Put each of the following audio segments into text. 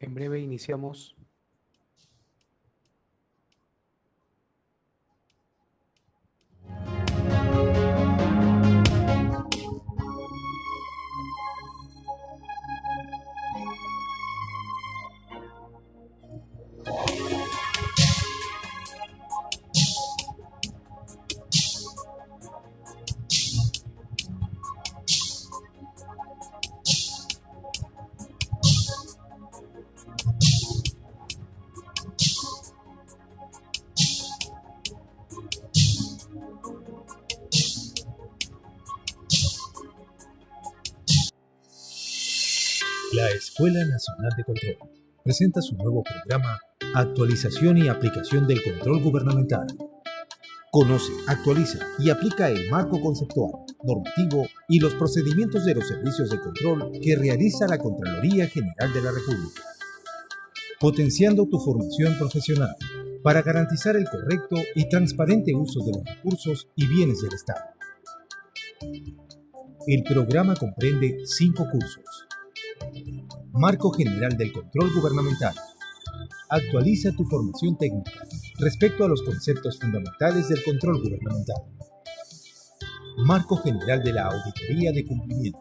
En breve iniciamos. La Escuela Nacional de Control presenta su nuevo programa Actualización y aplicación del control gubernamental. Conoce, actualiza y aplica el marco conceptual, normativo y los procedimientos de los servicios de control que realiza la Contraloría General de la República, potenciando tu formación profesional para garantizar el correcto y transparente uso de los recursos y bienes del Estado. El programa comprende 5 cursos. Marco General del Control Gubernamental. Actualiza tu formación técnica respecto a los conceptos fundamentales del control gubernamental. Marco General de la Auditoría de Cumplimiento.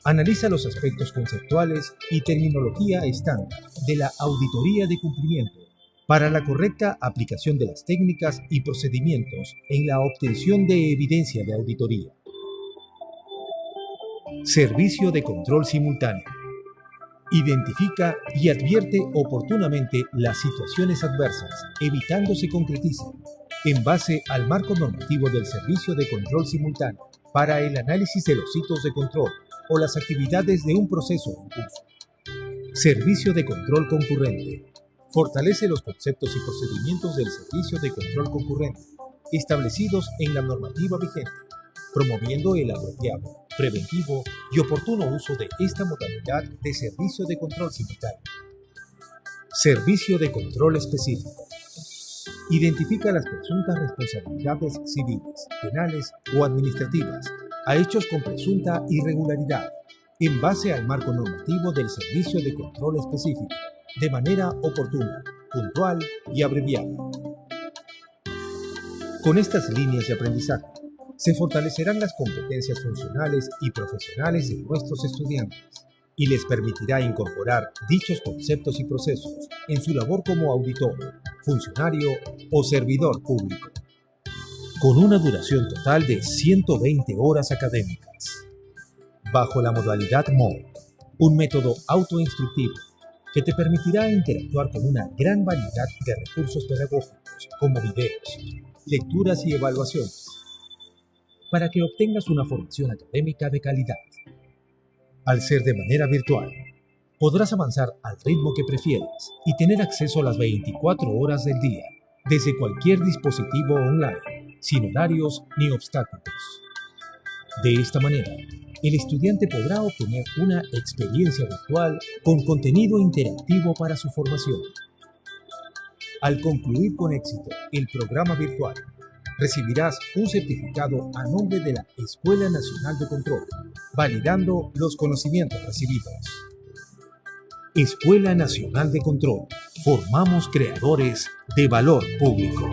Analiza los aspectos conceptuales y terminología estándar de la auditoría de cumplimiento para la correcta aplicación de las técnicas y procedimientos en la obtención de evidencia de auditoría. Servicio de control simultáneo. Identifica y advierte oportunamente las situaciones adversas, evitando se concreticen, en base al marco normativo del Servicio de Control Simultáneo, para el análisis de los hitos de control o las actividades de un proceso en curso. Servicio de control concurrente. Fortalece los conceptos y procedimientos del Servicio de Control Concurrente, establecidos en la normativa vigente, promoviendo el apropiado, preventivo y oportuno uso de esta modalidad de servicio de control simultáneo. Servicio de control específico. Identifica las presuntas responsabilidades civiles, penales o administrativas a hechos con presunta irregularidad, en base al marco normativo del servicio de control específico, de manera oportuna, puntual y abreviada. Con estas líneas de aprendizaje, se fortalecerán las competencias funcionales y profesionales de nuestros estudiantes y les permitirá incorporar dichos conceptos y procesos en su labor como auditor, funcionario o servidor público, con una duración total de 120 horas académicas, bajo la modalidad MOOC, un método autoinstructivo que te permitirá interactuar con una gran variedad de recursos pedagógicos como videos, lecturas y evaluaciones, para que obtengas una formación académica de calidad. Al ser de manera virtual, podrás avanzar al ritmo que prefieras y tener acceso a las 24 horas del día, desde cualquier dispositivo online, sin horarios ni obstáculos. De esta manera, el estudiante podrá obtener una experiencia virtual con contenido interactivo para su formación. Al concluir con éxito el programa virtual, recibirás un certificado a nombre de la Escuela Nacional de Control, validando los conocimientos recibidos. Escuela Nacional de Control. Formamos creadores de valor público.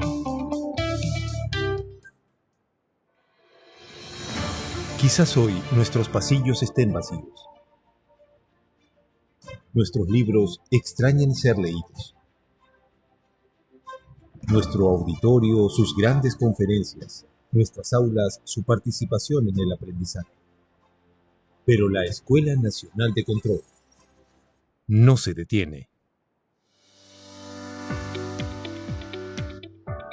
Quizás hoy nuestros pasillos estén vacíos. Nuestros libros extrañen ser leídos. Nuestro auditorio, sus grandes conferencias, nuestras aulas, su participación en el aprendizaje. Pero la Escuela Nacional de Control no se detiene.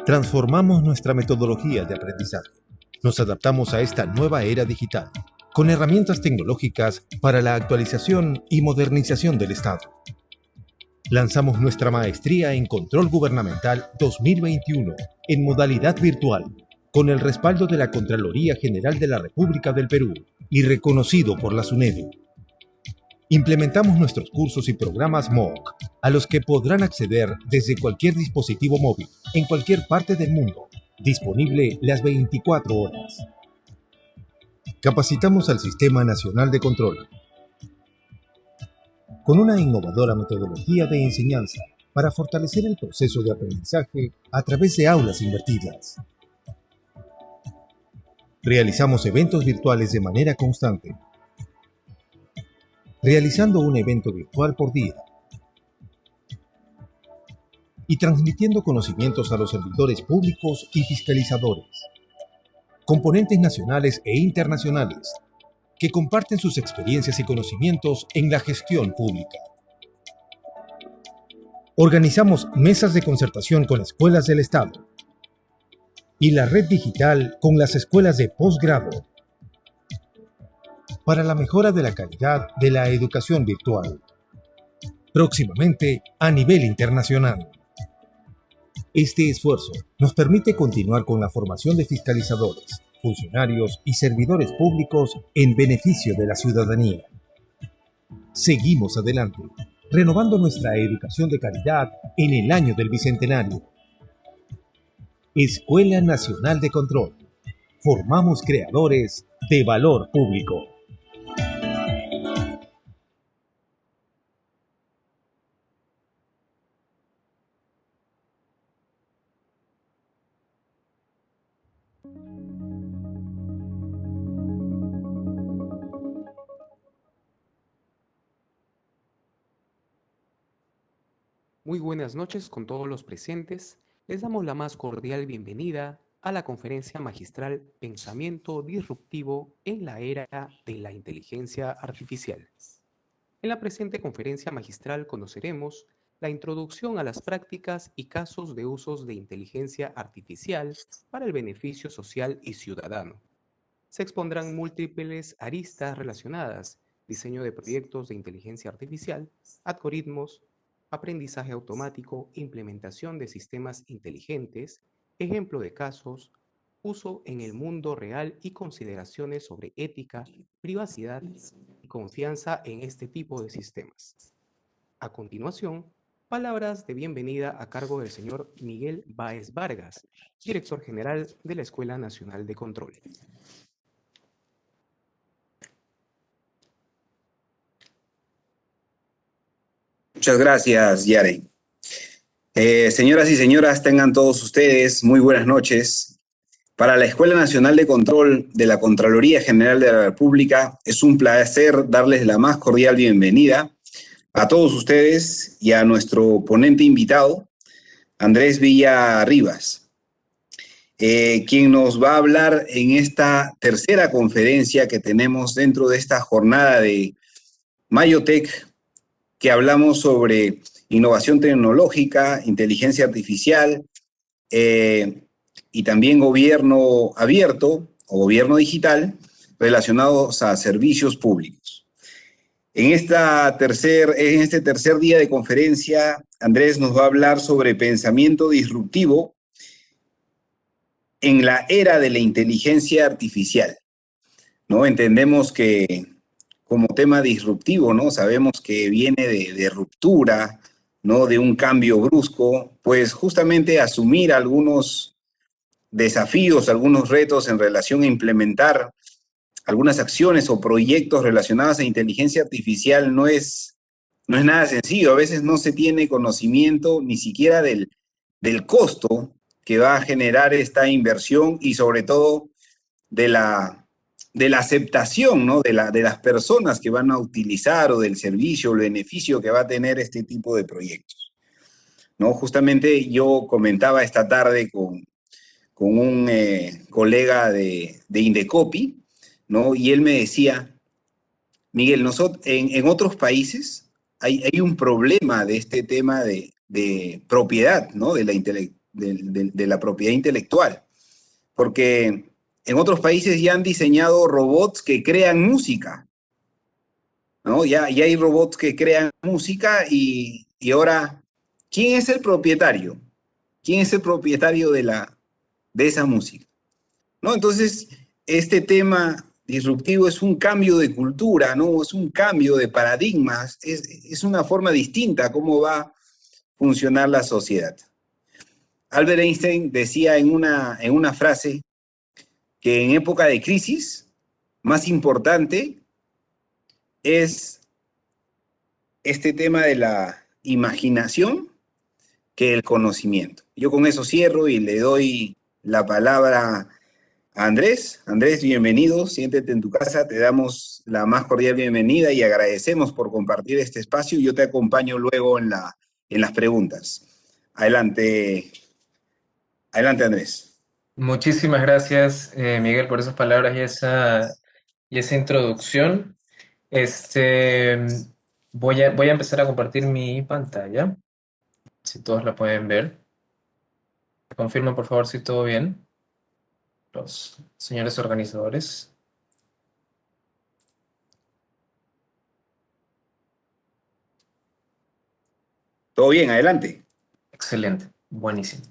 Transformamos nuestra metodología de aprendizaje. Nos adaptamos a esta nueva era digital, con herramientas tecnológicas para la actualización y modernización del Estado. Lanzamos nuestra maestría en Control Gubernamental 2021 en modalidad virtual, con el respaldo de la Contraloría General de la República del Perú y reconocido por la SUNEDU. Implementamos nuestros cursos y programas MOOC, a los que podrán acceder desde cualquier dispositivo móvil, en cualquier parte del mundo, disponible las 24 horas. Capacitamos al Sistema Nacional de Control. con una innovadora metodología de enseñanza para fortalecer el proceso de aprendizaje a través de aulas invertidas. Realizamos eventos virtuales de manera constante, realizando un evento virtual por día y transmitiendo conocimientos a los servidores públicos y fiscalizadores, componentes nacionales e internacionales que comparten sus experiencias y conocimientos en la gestión pública. Organizamos mesas de concertación con escuelas del Estado y la red digital con las escuelas de posgrado para la mejora de la calidad de la educación virtual, próximamente a nivel internacional. Este esfuerzo nos permite continuar con la formación de fiscalizadores, funcionarios y servidores públicos en beneficio de la ciudadanía. Seguimos adelante, renovando nuestra educación de calidad en el año del Bicentenario. Escuela Nacional de Control. Formamos creadores de valor público. Muy buenas noches con todos los presentes. Les damos la más cordial bienvenida a la conferencia magistral Pensamiento Disruptivo en la Era de la Inteligencia Artificial. En la presente conferencia magistral conoceremos la introducción a las prácticas y casos de usos de inteligencia artificial para el beneficio social y ciudadano. Se expondrán múltiples aristas relacionadas: diseño de proyectos de inteligencia artificial, algoritmos, aprendizaje automático, implementación de sistemas inteligentes, ejemplo de casos, uso en el mundo real y consideraciones sobre ética, privacidad y confianza en este tipo de sistemas. A continuación, palabras de bienvenida a cargo del señor Miguel Báez Vargas, director general de la Escuela Nacional de Control. Muchas gracias, Yaren. Señoras y señoras, tengan todos ustedes muy buenas noches. Para la Escuela Nacional de Control de la Contraloría General de la República, es un placer darles la más cordial bienvenida a todos ustedes y a nuestro ponente invitado, Andrés Villarribas, quien nos va a hablar en esta tercera conferencia que tenemos dentro de esta jornada de Mayotech, que hablamos sobre innovación tecnológica, inteligencia artificial y también gobierno abierto o gobierno digital relacionados a servicios públicos. En este tercer día de conferencia, Andrés nos va a hablar sobre pensamiento disruptivo en la era de la inteligencia artificial, ¿no? Entendemos que como tema disruptivo, ¿no? Sabemos que viene de ruptura, ¿no? De un cambio brusco, pues justamente asumir algunos desafíos, algunos retos en relación a implementar algunas acciones o proyectos relacionados a inteligencia artificial no es nada sencillo. A veces no se tiene conocimiento ni siquiera del costo que va a generar esta inversión y sobre todo de la aceptación, ¿no? de las personas que van a utilizar o del servicio o el beneficio que va a tener este tipo de proyectos, ¿no? Justamente yo comentaba esta tarde con un colega de Indecopi, ¿no? Y él me decía, Miguel, en otros países hay un problema de este tema de propiedad, ¿no? de la propiedad intelectual, porque en otros países ya han diseñado robots que crean música, ¿no? Ya hay robots que crean música y ahora, ¿quién es el propietario? ¿Quién es el propietario de esa música? ¿No? Entonces, este tema disruptivo es un cambio de cultura, ¿no? Es un cambio de paradigmas, es una forma distinta cómo va a funcionar la sociedad. Albert Einstein decía en una frase que en época de crisis, más importante es este tema de la imaginación que el conocimiento. Yo con eso cierro y le doy la palabra a Andrés. Andrés, bienvenido, siéntete en tu casa, te damos la más cordial bienvenida y agradecemos por compartir este espacio. Yo te acompaño luego en las preguntas. Adelante, adelante Andrés. Muchísimas gracias, Miguel, por esas palabras y esa introducción. Este, voy a empezar a compartir mi pantalla, si todos la pueden ver. Confirmen, por favor, si todo bien, los señores organizadores. Todo bien, adelante. Excelente, buenísimo.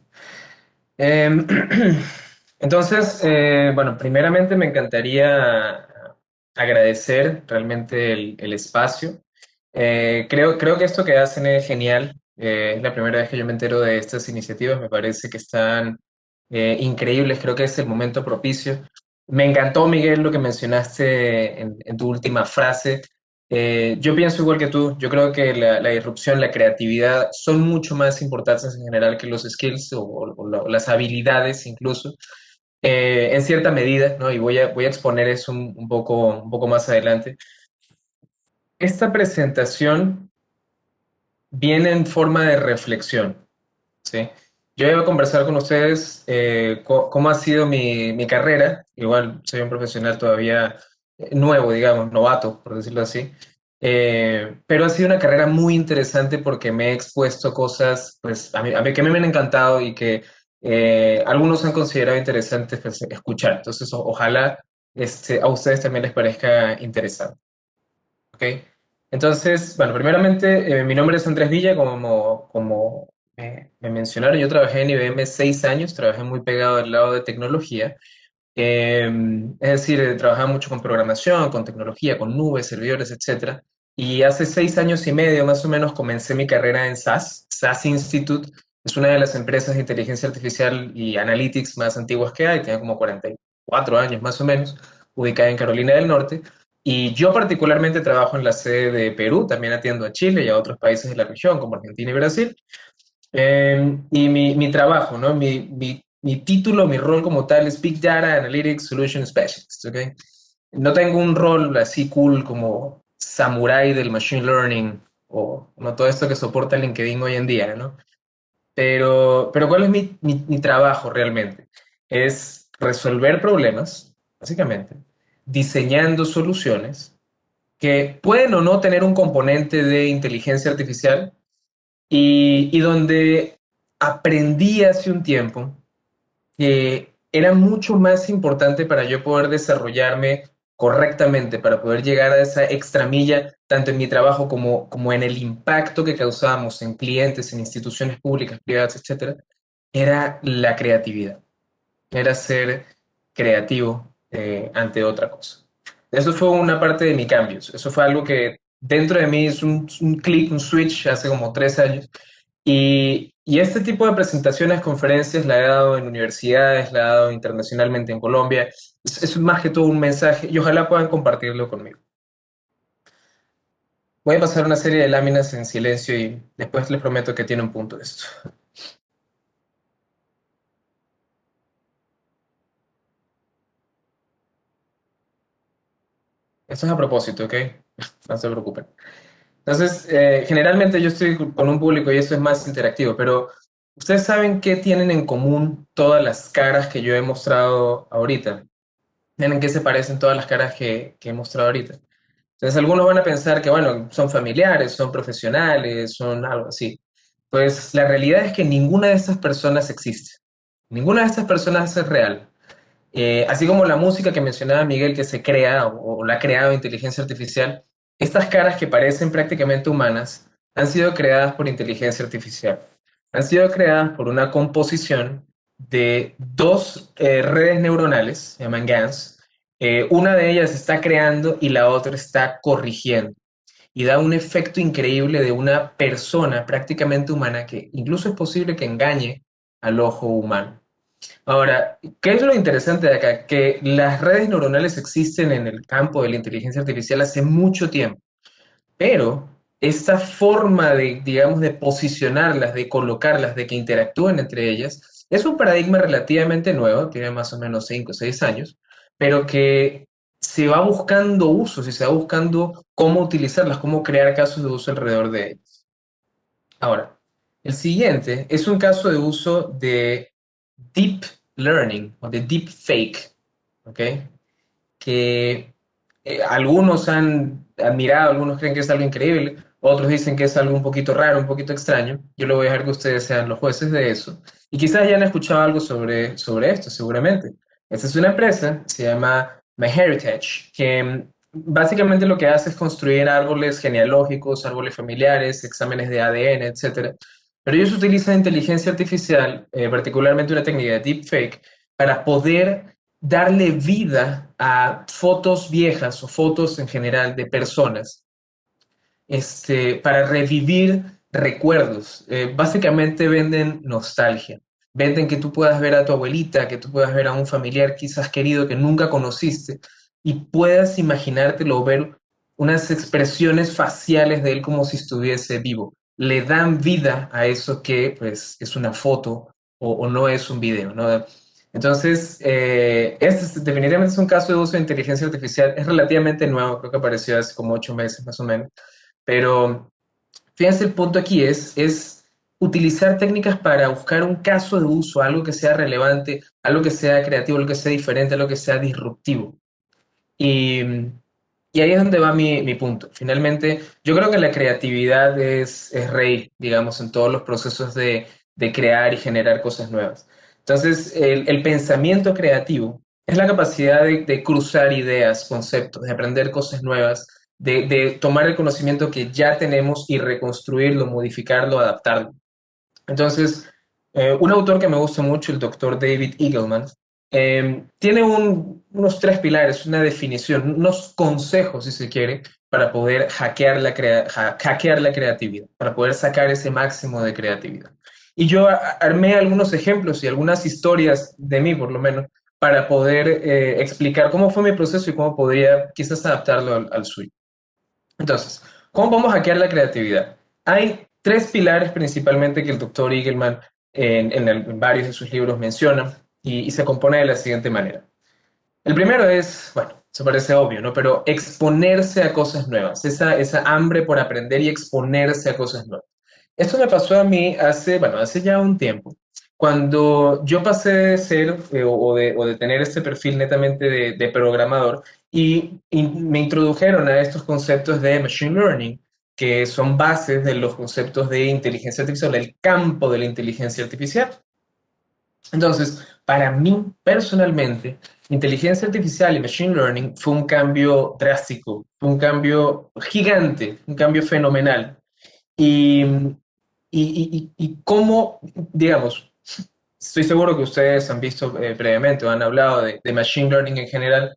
Entonces, bueno, primeramente me encantaría agradecer realmente el espacio. Creo que esto que hacen es genial. Es la primera vez que yo me entero de estas iniciativas. Me parece que están increíbles. Creo que es el momento propicio. Me encantó, Miguel, lo que mencionaste en tu última frase. Yo pienso igual que tú. Yo creo que la disrupción, la creatividad son mucho más importantes en general que los skills o las habilidades incluso. En cierta medida, ¿no? Y voy a exponer eso un poco más adelante. Esta presentación viene en forma de reflexión, ¿sí? Yo iba a conversar con ustedes cómo ha sido mi carrera. Igual soy un profesional todavía nuevo, digamos, novato, por decirlo así. Pero ha sido una carrera muy interesante porque me he expuesto a cosas pues, a mí que me han encantado y que algunos han considerado interesantes pues, escuchar. Entonces, ojalá a ustedes también les parezca interesante. ¿Ok? Entonces, bueno, primeramente, mi nombre es Andrés Villa, como me mencionaron. Yo trabajé en IBM 6 años, trabajé muy pegado al lado de tecnología. Es decir, trabajaba mucho con programación, con tecnología, con nubes, servidores, etcétera. Y hace 6 años y medio más o menos comencé mi carrera en SAS. SAS Institute es una de las empresas de inteligencia artificial y analytics más antiguas que hay, tiene como 44 años más o menos, ubicada en Carolina del Norte. Y yo particularmente trabajo en la sede de Perú, también atiendo a Chile y a otros países de la región como Argentina y Brasil. Y mi trabajo, ¿no? Mi título, mi rol como tal es Big Data Analytics Solution Specialist, ¿ok? No tengo un rol así cool como samurái del machine learning o no todo esto que soporta LinkedIn hoy en día, ¿no? Pero ¿cuál es mi trabajo realmente? Es resolver problemas, básicamente, diseñando soluciones que pueden o no tener un componente de inteligencia artificial y donde aprendí hace un tiempo que era mucho más importante para yo poder desarrollarme correctamente, para poder llegar a esa extramilla, tanto en mi trabajo como en el impacto que causábamos en clientes, en instituciones públicas, privadas, etcétera, era la creatividad, era ser creativo ante otra cosa. Eso fue una parte de mi cambio, eso fue algo que dentro de mí es un clic, un switch hace como 3 años y este tipo de presentaciones, conferencias, la he dado en universidades, la he dado internacionalmente en Colombia. Es más que todo un mensaje y ojalá puedan compartirlo conmigo. Voy a pasar una serie de láminas en silencio y después les prometo que tiene un punto esto. Esto es a propósito, ¿ok? No se preocupen. Entonces, generalmente yo estoy con un público y esto es más interactivo, pero ¿ustedes saben qué tienen en común todas las caras que yo he mostrado ahorita? ¿En qué se parecen todas las caras que he mostrado ahorita? Entonces, algunos van a pensar que, bueno, son familiares, son profesionales, son algo así. Pues la realidad es que ninguna de estas personas existe. Ninguna de estas personas es real. Así como la música que mencionaba Miguel que se crea o la ha creado inteligencia artificial, estas caras que parecen prácticamente humanas han sido creadas por inteligencia artificial. Han sido creadas por una composición de dos redes neuronales, se llaman GANs. Una de ellas está creando y la otra está corrigiendo. Y da un efecto increíble de una persona prácticamente humana que incluso es posible que engañe al ojo humano. Ahora, ¿qué es lo interesante de acá? Que las redes neuronales existen en el campo de la inteligencia artificial hace mucho tiempo, pero esta forma de, digamos, de posicionarlas, de colocarlas, de que interactúen entre ellas, es un paradigma relativamente nuevo, tiene más o menos 5 o 6 años, pero que se va buscando usos y se va buscando cómo utilizarlas, cómo crear casos de uso alrededor de ellas. Ahora, el siguiente es un caso de uso de deep learning o de deep fake, ¿ok? Que algunos han admirado, algunos creen que es algo increíble, otros dicen que es algo un poquito raro, un poquito extraño. Yo lo voy a dejar que ustedes sean los jueces de eso. Y quizás ya han escuchado algo sobre esto, seguramente. Esta es una empresa, se llama MyHeritage, que básicamente lo que hace es construir árboles genealógicos, árboles familiares, exámenes de ADN, etcétera. Pero ellos utilizan inteligencia artificial, particularmente una técnica de deepfake, para poder darle vida a fotos viejas o fotos en general de personas, para revivir recuerdos. Básicamente venden nostalgia. Venden que tú puedas ver a tu abuelita, que tú puedas ver a un familiar quizás querido que nunca conociste y puedas imaginártelo o ver unas expresiones faciales de él como si estuviese vivo. Le dan vida a eso que pues, es una foto o no es un video, ¿no? Entonces, definitivamente es un caso de uso de inteligencia artificial. Es relativamente nuevo, creo que apareció hace como 8 meses más o menos. Pero fíjense, el punto aquí es utilizar técnicas para buscar un caso de uso, algo que sea relevante, algo que sea creativo, algo que sea diferente, algo que sea disruptivo. Y, y ahí es donde va mi punto. Finalmente, yo creo que la creatividad es rey, digamos, en todos los procesos de crear y generar cosas nuevas. Entonces, el pensamiento creativo es la capacidad de cruzar ideas, conceptos, de aprender cosas nuevas, de tomar el conocimiento que ya tenemos y reconstruirlo, modificarlo, adaptarlo. Entonces, un autor que me gusta mucho, el doctor David Eagleman, tiene unos 3 pilares, una definición, unos consejos, si se quiere, para poder hackear la creatividad, para poder sacar ese máximo de creatividad. Y yo armé algunos ejemplos y algunas historias de mí, por lo menos, para poder explicar cómo fue mi proceso y cómo podría quizás adaptarlo al suyo. Entonces, ¿cómo vamos a hackear la creatividad? Hay 3 pilares principalmente que el doctor Eagleman en varios de sus libros menciona y se compone de la siguiente manera. El primero es, bueno, eso parece obvio, ¿no? Pero exponerse a cosas nuevas, esa hambre por aprender y exponerse a cosas nuevas. Esto me pasó a mí hace ya un tiempo, cuando yo pasé de ser o de tener este perfil netamente de programador y me introdujeron a estos conceptos de machine learning, que son bases de los conceptos de inteligencia artificial, el campo de la inteligencia artificial. Entonces, para mí personalmente, inteligencia artificial y machine learning fue un cambio drástico, fue un cambio gigante, un cambio fenomenal. Y, y cómo, digamos, estoy seguro que ustedes han visto previamente o han hablado de machine learning en general,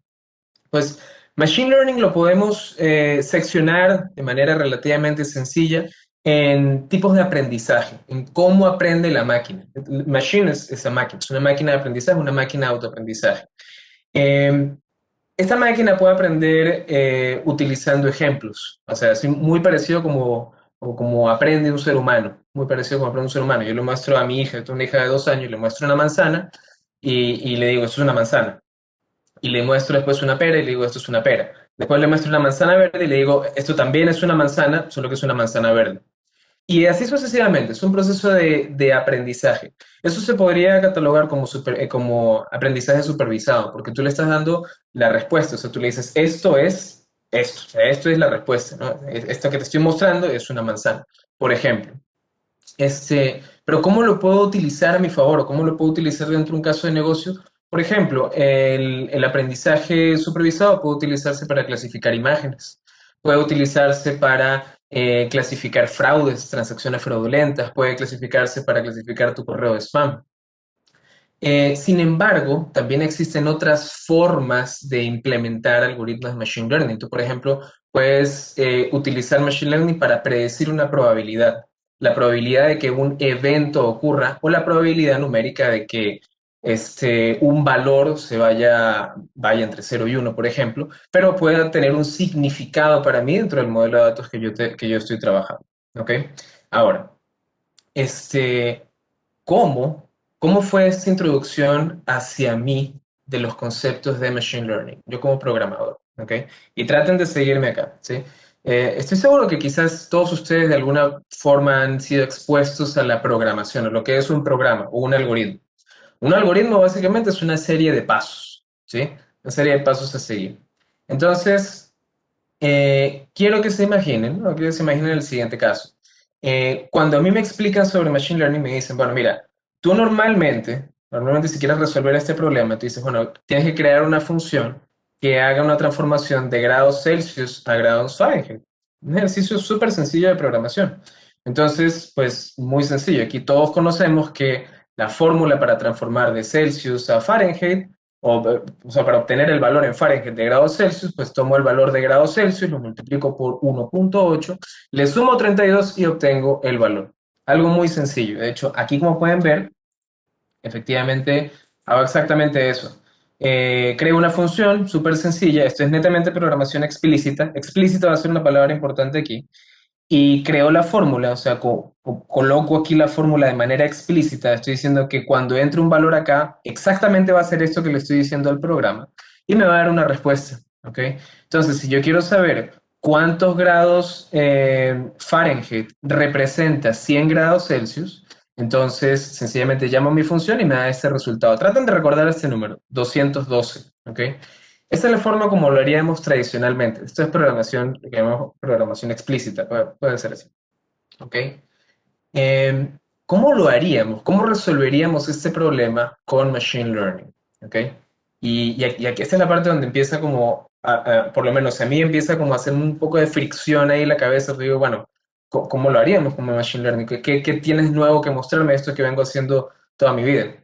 pues machine learning lo podemos seccionar de manera relativamente sencilla en tipos de aprendizaje, en cómo aprende la máquina. Machine es máquina, es una máquina de aprendizaje, una máquina de autoaprendizaje. Eh, Esta máquina puede aprender utilizando ejemplos, o sea, es muy parecido como aprende un ser humano, muy parecido como aprende un ser humano. Yo le muestro a mi hija, tengo una hija de 2 años, le muestro una manzana y le digo, esto es una manzana. Y le muestro después una pera y le digo, esto es una pera. Después le muestro una manzana verde y le digo, esto también es una manzana, solo que es una manzana verde. Y así sucesivamente, es un proceso de aprendizaje. Eso se podría catalogar como aprendizaje supervisado, porque tú le estás dando la respuesta, o sea, tú le dices, esto es esto, o sea, esto es la respuesta, ¿no? Esto que te estoy mostrando es una manzana, por ejemplo. Pero ¿cómo lo puedo utilizar a mi favor o cómo lo puedo utilizar dentro de un caso de negocio? Por ejemplo, el aprendizaje supervisado puede utilizarse para clasificar imágenes, puede utilizarse para clasificar fraudes, transacciones fraudulentas, puede clasificarse para clasificar tu correo de spam. Sin embargo, también existen otras formas de implementar algoritmos de Machine Learning. Tú, por ejemplo, puedes utilizar Machine Learning para predecir una probabilidad, la probabilidad de que un evento ocurra o la probabilidad numérica de que un valor vaya entre 0 y 1, por ejemplo, pero pueda tener un significado para mí dentro del modelo de datos que yo estoy trabajando. ¿Ok? Ahora, este, ¿cómo, cómo fue esta introducción hacia mí de los conceptos de Machine Learning? Yo como programador, ¿ok? Y traten de seguirme acá, ¿sí? Estoy seguro que quizás todos ustedes de alguna forma han sido expuestos a la programación, o lo que es un programa o un algoritmo. Un algoritmo básicamente es una serie de pasos, ¿sí? Una serie de pasos a seguir. Entonces, quiero que se imaginen, ¿no? Quiero que se imaginen el siguiente caso. Cuando a mí me explican sobre Machine Learning, me dicen, bueno, mira, tú normalmente si quieres resolver este problema, tú dices, bueno, tienes que crear una función que haga una transformación de grados Celsius a grados Fahrenheit. Un ejercicio súper sencillo de programación. Entonces, pues muy sencillo. Aquí todos conocemos que la fórmula para transformar de Celsius a Fahrenheit o sea, para obtener el valor en Fahrenheit de grados Celsius, pues tomo el valor de grados Celsius, lo multiplico por 1.8, le sumo 32 y obtengo el valor. Algo muy sencillo. De hecho, aquí como pueden ver, efectivamente hago exactamente eso. Creo una función súper sencilla. Esto es netamente programación explícita. Explícita va a ser una palabra importante aquí y creo la fórmula, o sea, coloco aquí la fórmula de manera explícita, estoy diciendo que cuando entre un valor acá, exactamente va a ser esto que le estoy diciendo al programa, y me va a dar una respuesta, ¿ok? Entonces, si yo quiero saber cuántos grados Fahrenheit representa 100 grados Celsius, entonces sencillamente llamo a mi función y me da este resultado. Traten de recordar este número, 212, ¿ok? Esa es la forma como lo haríamos tradicionalmente. Esto es programación, lo que llamamos programación explícita, puede ser así. ¿Ok? ¿Cómo lo haríamos? ¿Cómo resolveríamos este problema con Machine Learning? ¿Ok? Y aquí esta es la parte donde empieza como, por lo menos a mí empieza como a hacer un poco de fricción ahí en la cabeza. Digo, bueno, ¿cómo lo haríamos con Machine Learning? ¿Qué tienes nuevo que mostrarme esto que vengo haciendo toda mi vida?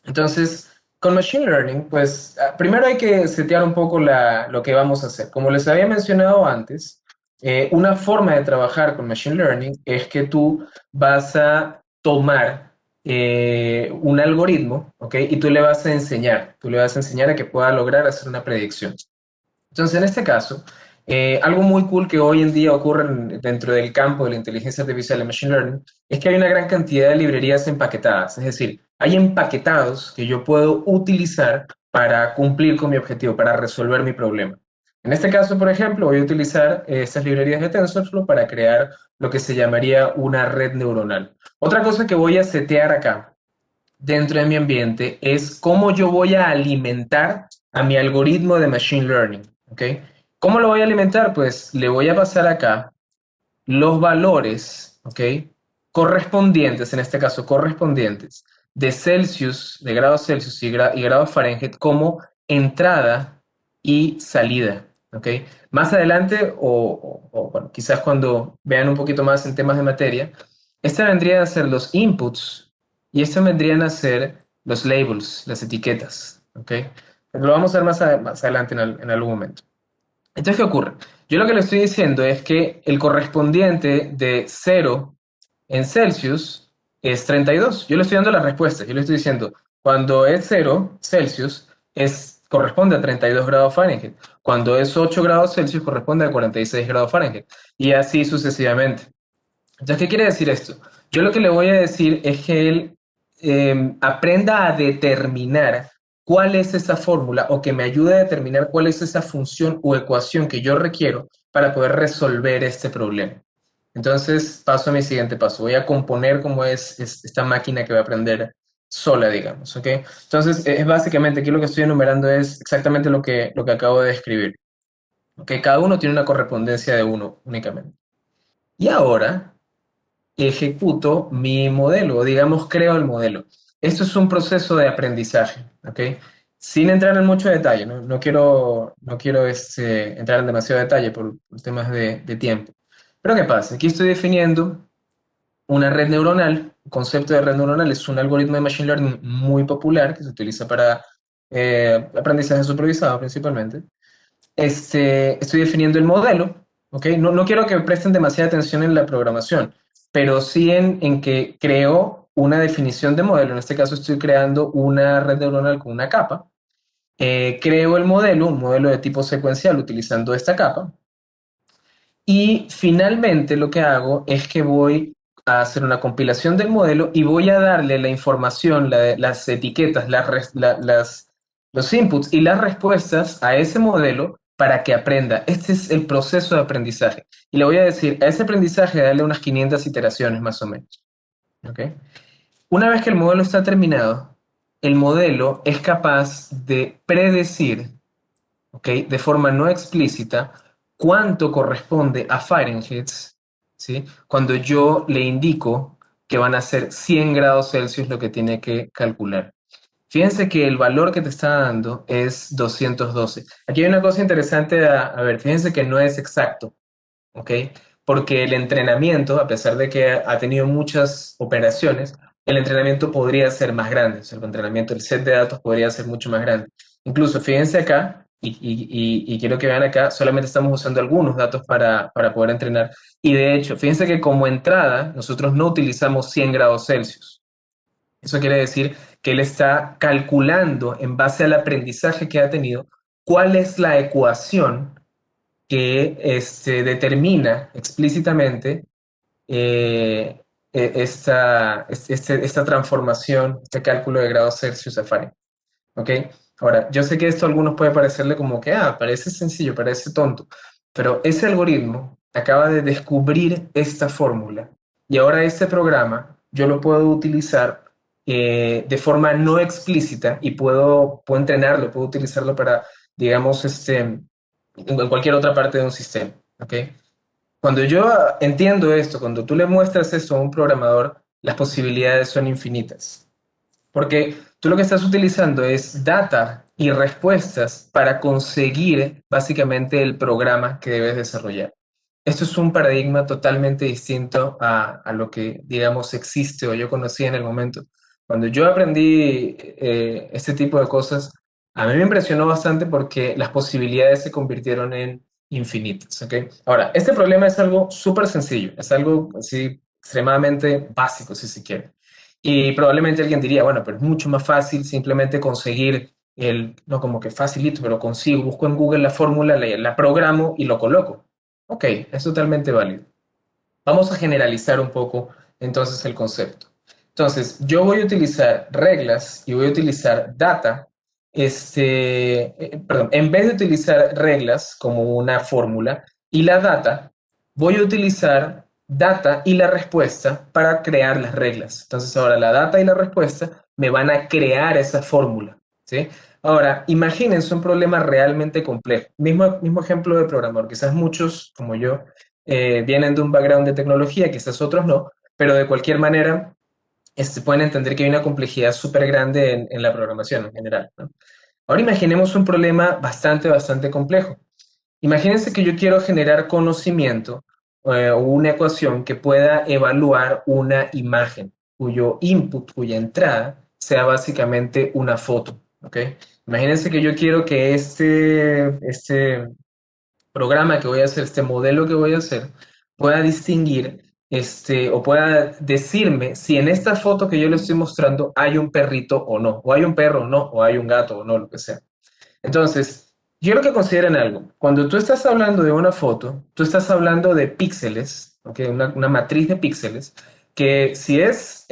Entonces, con Machine Learning, pues primero hay que setear un poco lo que vamos a hacer. Como les había mencionado antes, una forma de trabajar con Machine Learning es que tú vas a tomar un algoritmo, ¿ok? Y tú le vas a enseñar a que pueda lograr hacer una predicción. Entonces, en este caso, algo muy cool que hoy en día ocurre dentro del campo de la inteligencia artificial y machine learning es que hay una gran cantidad de librerías empaquetadas, es decir, hay empaquetados que yo puedo utilizar para cumplir con mi objetivo, para resolver mi problema. En este caso, por ejemplo, voy a utilizar estas librerías de TensorFlow para crear lo que se llamaría una red neuronal. Otra cosa que voy a setear acá dentro de mi ambiente es cómo yo voy a alimentar a mi algoritmo de machine learning. ¿Ok? ¿Cómo lo voy a alimentar? Pues le voy a pasar acá los valores, ¿ok? Correspondientes, en este caso correspondientes, de Celsius, de grados Celsius y grados Fahrenheit como entrada y salida, ¿ok? Más adelante, bueno, quizás cuando vean un poquito más en temas de materia, estas vendrían a ser los inputs y estos vendrían a ser los labels, las etiquetas, ¿ok? Lo vamos a ver más adelante en algún momento. Entonces, ¿qué ocurre? Yo lo que le estoy diciendo es que el correspondiente de 0 en Celsius es 32. Yo le estoy dando la respuesta. Yo le estoy diciendo, cuando es 0 Celsius, corresponde a 32 grados Fahrenheit. Cuando es 8 grados Celsius, corresponde a 46 grados Fahrenheit. Y así sucesivamente. Entonces, ¿qué quiere decir esto? Yo lo que le voy a decir es que él aprenda a determinar cuál es esa fórmula o que me ayude a determinar cuál es esa función o ecuación que yo requiero para poder resolver este problema. Entonces, paso a mi siguiente paso. Voy a componer cómo es esta máquina que va a aprender sola, digamos, ¿ok? Entonces, es básicamente, aquí lo que estoy enumerando es exactamente lo que acabo de describir. ¿Ok? Cada uno tiene una correspondencia de 1 únicamente. Y ahora ejecuto mi modelo, o digamos, creo el modelo. Esto es un proceso de aprendizaje, ¿ok? Sin entrar en mucho detalle, no quiero entrar en demasiado detalle por temas de tiempo. Pero ¿qué pasa? Aquí estoy definiendo una red neuronal. El concepto de red neuronal es un algoritmo de machine learning muy popular que se utiliza para aprendizaje supervisado principalmente. Estoy definiendo el modelo, ¿ok? No quiero que presten demasiada atención en la programación, pero sí en que creo una definición de modelo, en este caso estoy creando una red neuronal con una capa, creo el modelo, un modelo de tipo secuencial utilizando esta capa, y finalmente lo que hago es que voy a hacer una compilación del modelo y voy a darle la información, las etiquetas, los inputs y las respuestas a ese modelo para que aprenda. Este es el proceso de aprendizaje. Y le voy a decir, a ese aprendizaje darle unas 500 iteraciones más o menos. ¿Okay? Una vez que el modelo está terminado, el modelo es capaz de predecir, ¿okay?, de forma no explícita cuánto corresponde a Fahrenheit, ¿sí?, cuando yo le indico que van a ser 100 grados Celsius lo que tiene que calcular. Fíjense que el valor que te está dando es 212. Aquí hay una cosa interesante a ver, fíjense que no es exacto, ¿ok? Porque el entrenamiento, a pesar de que ha tenido muchas operaciones, el entrenamiento podría ser más grande. O sea, el entrenamiento, el set de datos podría ser mucho más grande. Incluso, fíjense acá, y quiero que vean acá, solamente estamos usando algunos datos para poder entrenar. Y de hecho, fíjense que como entrada, nosotros no utilizamos 100 grados Celsius. Eso quiere decir que él está calculando en base al aprendizaje que ha tenido cuál es la ecuación que determina explícitamente esta transformación, este cálculo de grados Celsius a Fahrenheit. ¿Ok? Ahora, yo sé que esto a algunos puede parecerle como que, parece sencillo, parece tonto, pero ese algoritmo acaba de descubrir esta fórmula y ahora este programa yo lo puedo utilizar de forma no explícita y puedo entrenarlo, puedo utilizarlo para, digamos, en cualquier otra parte de un sistema. ¿Ok? Cuando yo entiendo esto, cuando tú le muestras esto a un programador, las posibilidades son infinitas. Porque tú lo que estás utilizando es data y respuestas para conseguir básicamente el programa que debes desarrollar. Esto es un paradigma totalmente distinto a lo que, digamos, existe o yo conocía en el momento. Cuando yo aprendí este tipo de cosas, a mí me impresionó bastante porque las posibilidades se convirtieron en infinitas. ¿Okay? Ahora, este problema es algo súper sencillo, es algo así extremadamente básico, si se quiere. Y probablemente alguien diría, bueno, pero es mucho más fácil simplemente conseguir no como que facilito, pero consigo, busco en Google la fórmula, la programo y lo coloco. Ok, es totalmente válido. Vamos a generalizar un poco entonces el concepto. Entonces, yo voy a utilizar reglas y voy a utilizar data, perdón, en vez de utilizar reglas como una fórmula y la data, voy a utilizar data y la respuesta para crear las reglas. Entonces, ahora la data y la respuesta me van a crear esa fórmula, ¿sí? Ahora, imagínense un problema realmente complejo. Mismo ejemplo de programador. Quizás muchos, como yo, vienen de un background de tecnología, quizás otros no, pero de cualquier manera pueden entender que hay una complejidad súper grande en la programación en general, ¿no? Ahora imaginemos un problema bastante complejo. Imagínense que yo quiero generar conocimiento o una ecuación que pueda evaluar una imagen cuyo input, cuya entrada, sea básicamente una foto, ¿ok? Imagínense que yo quiero que este programa que voy a hacer, este modelo que voy a hacer, pueda distinguir o pueda decirme si en esta foto que yo le estoy mostrando hay un perrito o no, o hay un perro o no, o hay un gato o no, lo que sea. Entonces, yo quiero que consideren algo. Cuando tú estás hablando de una foto, tú estás hablando de píxeles, ¿okay? Una matriz de píxeles, que si es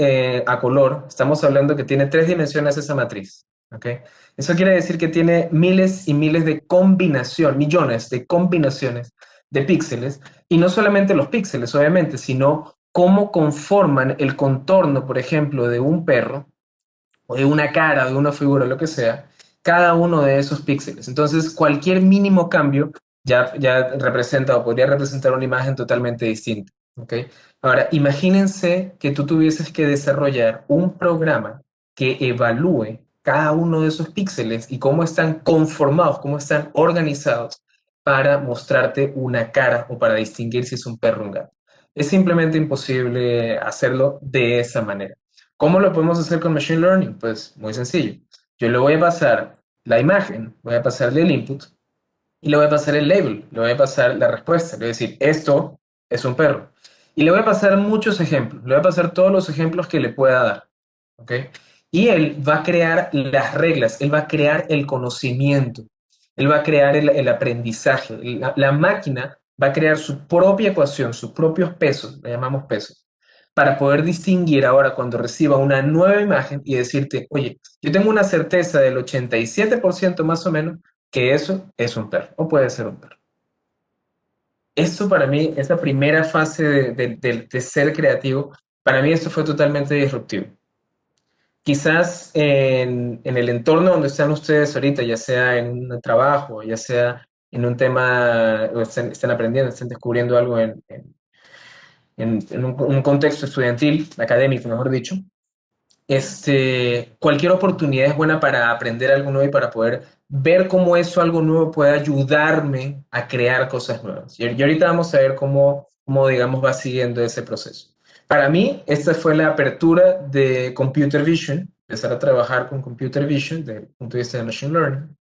a color, estamos hablando que tiene 3 dimensiones esa matriz, ¿okay? Eso quiere decir que tiene miles y miles de combinaciones, millones de combinaciones de píxeles, y no solamente los píxeles, obviamente, sino cómo conforman el contorno, por ejemplo, de un perro, o de una cara, de una figura, lo que sea, cada uno de esos píxeles. Entonces, cualquier mínimo cambio ya representa o podría representar una imagen totalmente distinta. ¿Okay? Ahora, imagínense que tú tuvieses que desarrollar un programa que evalúe cada uno de esos píxeles y cómo están conformados, cómo están organizados para mostrarte una cara o para distinguir si es un perro o un gato. Es simplemente imposible hacerlo de esa manera. ¿Cómo lo podemos hacer con Machine Learning? Pues muy sencillo. Yo le voy a pasar la imagen, voy a pasarle el input y le voy a pasar el label, le voy a pasar la respuesta. Le voy a decir, esto es un perro. Y le voy a pasar muchos ejemplos, le voy a pasar todos los ejemplos que le pueda dar, ¿ok? Y él va a crear las reglas, él va a crear el conocimiento, él va a crear el aprendizaje. La máquina va a crear su propia ecuación, sus propios pesos, le llamamos pesos, para poder distinguir ahora cuando reciba una nueva imagen y decirte, oye, yo tengo una certeza del 87% más o menos que eso es un perro o puede ser un perro. Esto para mí, esa primera fase de ser creativo, para mí esto fue totalmente disruptivo. Quizás en el entorno donde están ustedes ahorita, ya sea en un trabajo, ya sea en un tema, o estén aprendiendo, estén descubriendo algo en un contexto estudiantil, académico, mejor dicho, cualquier oportunidad es buena para aprender algo nuevo y para poder ver cómo eso algo nuevo puede ayudarme a crear cosas nuevas. Y ahorita vamos a ver cómo, digamos, va siguiendo ese proceso. Para mí, esta fue la apertura de Computer Vision, empezar a trabajar con Computer Vision desde el punto de vista de Machine Learning.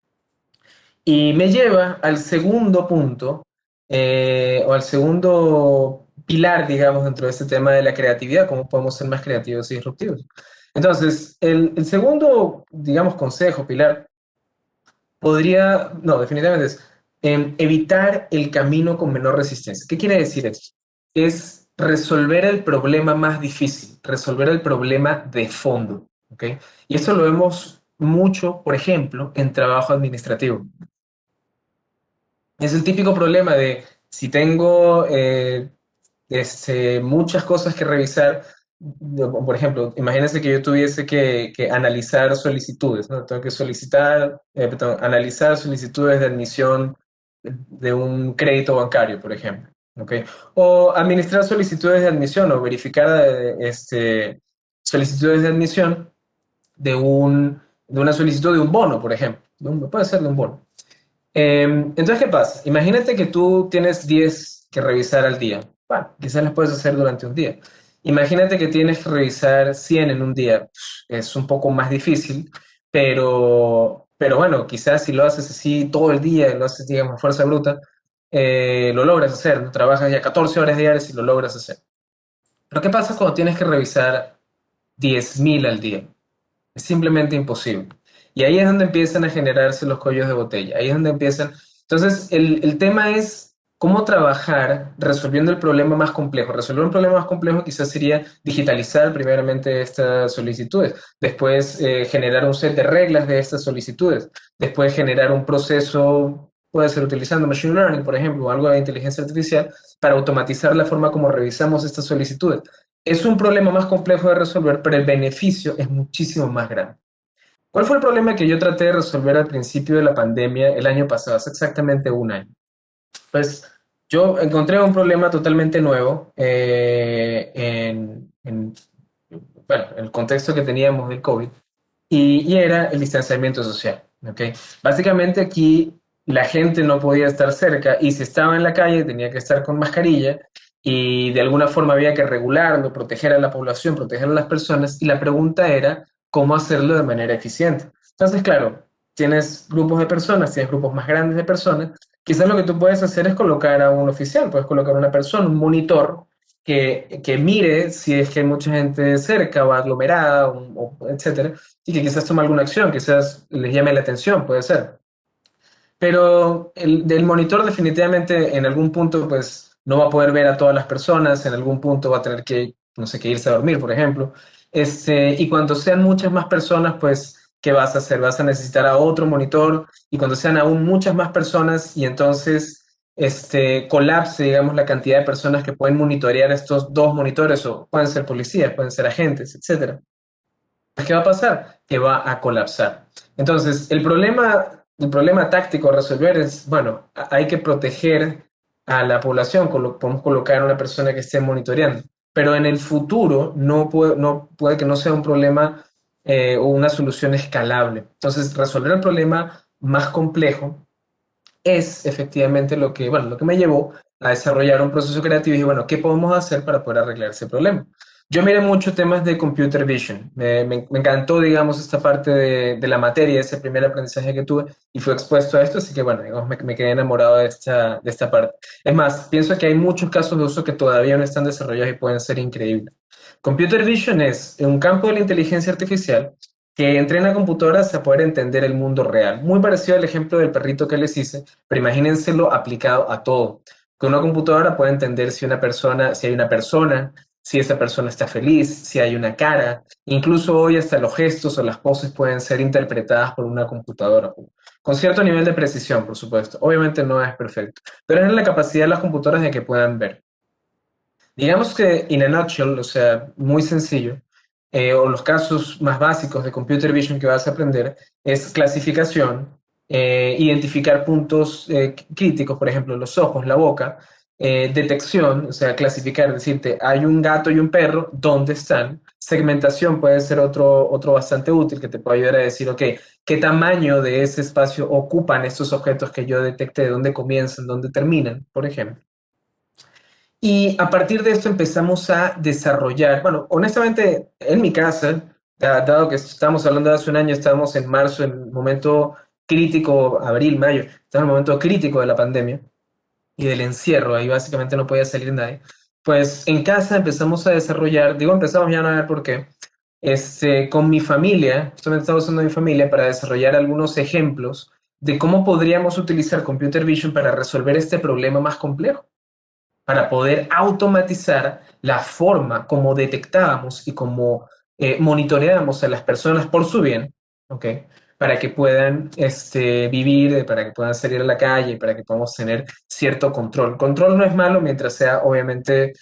Y me lleva al segundo punto, o al segundo pilar, digamos, dentro de este tema de la creatividad, cómo podemos ser más creativos y disruptivos. Entonces, el segundo, digamos, consejo, pilar, definitivamente es evitar el camino con menor resistencia. ¿Qué quiere decir esto? Es resolver el problema más difícil, resolver el problema de fondo, ¿ok? Y esto lo vemos mucho, por ejemplo, en trabajo administrativo. Es el típico problema de si tengo muchas cosas que revisar. Por ejemplo, imagínense que yo tuviese que analizar solicitudes, ¿no? Tengo que analizar solicitudes de admisión de un crédito bancario, por ejemplo, ¿ok? O administrar solicitudes de admisión o verificar solicitudes de admisión de una solicitud de un bono, por ejemplo. Puede ser de un bono. Entonces, ¿qué pasa? Imagínate que tú tienes 10 que revisar al día. Bueno, quizás las puedes hacer durante un día. Imagínate que tienes que revisar 100 en un día. Es un poco más difícil, pero bueno, quizás si lo haces así todo el día, lo haces, digamos, a fuerza bruta, lo logras hacer, ¿no? Trabajas ya 14 horas diarias y lo logras hacer. Pero ¿qué pasa cuando tienes que revisar 10.000 al día? Es simplemente imposible. Y ahí es donde empiezan a generarse los cuellos de botella. Ahí es donde empiezan. Entonces, el tema es cómo trabajar resolviendo el problema más complejo. Resolver un problema más complejo quizás sería digitalizar primeramente estas solicitudes, después generar un set de reglas de estas solicitudes, después generar un proceso, puede ser utilizando Machine Learning, por ejemplo, o algo de inteligencia artificial, para automatizar la forma como revisamos estas solicitudes. Es un problema más complejo de resolver, pero el beneficio es muchísimo más grande. ¿Cuál fue el problema que yo traté de resolver al principio de la pandemia el año pasado, hace exactamente un año? Pues yo encontré un problema totalmente nuevo bueno, en el contexto que teníamos del COVID, y era el distanciamiento social, ¿ok? Básicamente aquí la gente no podía estar cerca y si estaba en la calle tenía que estar con mascarilla y de alguna forma había que regularlo, proteger a la población, proteger a las personas, y la pregunta era cómo hacerlo de manera eficiente. Entonces, claro, tienes grupos de personas, tienes grupos más grandes de personas. Quizás lo que tú puedes hacer es colocar a un oficial, puedes colocar a una persona, un monitor, que mire si es que hay mucha gente cerca o aglomerada, etcétera, y que quizás tome alguna acción, quizás les llame la atención, puede ser. Pero el monitor definitivamente en algún punto pues no va a poder ver a todas las personas, en algún punto va a tener que, no sé, que irse a dormir, por ejemplo. Y cuando sean muchas más personas, pues, ¿qué vas a hacer? Vas a necesitar a otro monitor, y cuando sean aún muchas más personas y entonces colapse, digamos, la cantidad de personas que pueden monitorear estos dos monitores, o pueden ser policías, pueden ser agentes, etcétera. ¿Qué va a pasar? Que va a colapsar. Entonces, el problema táctico a resolver es, bueno, hay que proteger a la población, podemos colocar a una persona que esté monitoreando, pero en el futuro no puede que no sea un problema o una solución escalable. Entonces, resolver el problema más complejo es efectivamente lo que me llevó a desarrollar un proceso creativo y dije, bueno, ¿qué podemos hacer para poder arreglar ese problema? Yo miré mucho temas de computer vision. Me encantó, digamos, esta parte de la materia, ese primer aprendizaje que tuve y fue expuesto a esto, así que bueno, digamos, me quedé enamorado de esta parte. Es más, pienso que hay muchos casos de uso que todavía no están desarrollados y pueden ser increíbles. Computer vision es un campo de la inteligencia artificial que entrena a computadoras a poder entender el mundo real. Muy parecido al ejemplo del perrito que les hice, pero imagínenselo aplicado a todo. Que una computadora puede entender si hay una persona, si esa persona está feliz, si hay una cara. Incluso hoy hasta los gestos o las poses pueden ser interpretadas por una computadora, con cierto nivel de precisión, por supuesto. Obviamente no es perfecto, pero es en la capacidad de las computadoras de que puedan ver. Digamos que, in a nutshell, o sea, muy sencillo, o los casos más básicos de computer vision que vas a aprender es clasificación, identificar puntos críticos, por ejemplo, los ojos, la boca, detección, o sea, clasificar, decirte, hay un gato y un perro, ¿dónde están? Segmentación puede ser otro bastante útil que te puede ayudar a decir, ok, ¿qué tamaño de ese espacio ocupan estos objetos que yo detecté? ¿Dónde comienzan? ¿Dónde terminan? Por ejemplo. Y a partir de esto empezamos a desarrollar, bueno, honestamente, en mi casa, dado que estamos hablando de hace un año, estábamos en marzo, en el momento crítico, abril, mayo, estamos en el momento crítico de la pandemia y del encierro, ahí básicamente no podía salir nadie. Pues en casa empezamos a desarrollar, digo empezamos ya no a ver por qué, con mi familia, justamente estaba usando mi familia para desarrollar algunos ejemplos de cómo podríamos utilizar Computer Vision para resolver este problema más complejo, para poder automatizar la forma como detectábamos y como monitoreábamos a las personas por su bien, ¿ok? Para que puedan vivir, para que puedan salir a la calle, para que podamos tener cierto control. Control no es malo mientras sea obviamente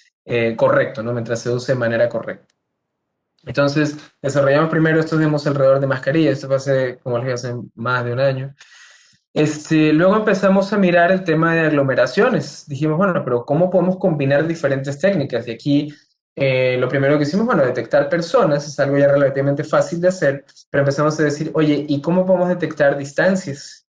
correcto, ¿no? Mientras se use de manera correcta. Entonces, desarrollamos primero estos demos alrededor de mascarillas, esto fue hace, como les dije, hace más de un año. Luego empezamos a mirar el tema de aglomeraciones. Dijimos, bueno, pero ¿cómo podemos combinar diferentes técnicas? Y aquí lo primero que hicimos, bueno, detectar personas, es algo ya relativamente fácil de hacer, pero empezamos a decir, oye, ¿y cómo podemos detectar distancias?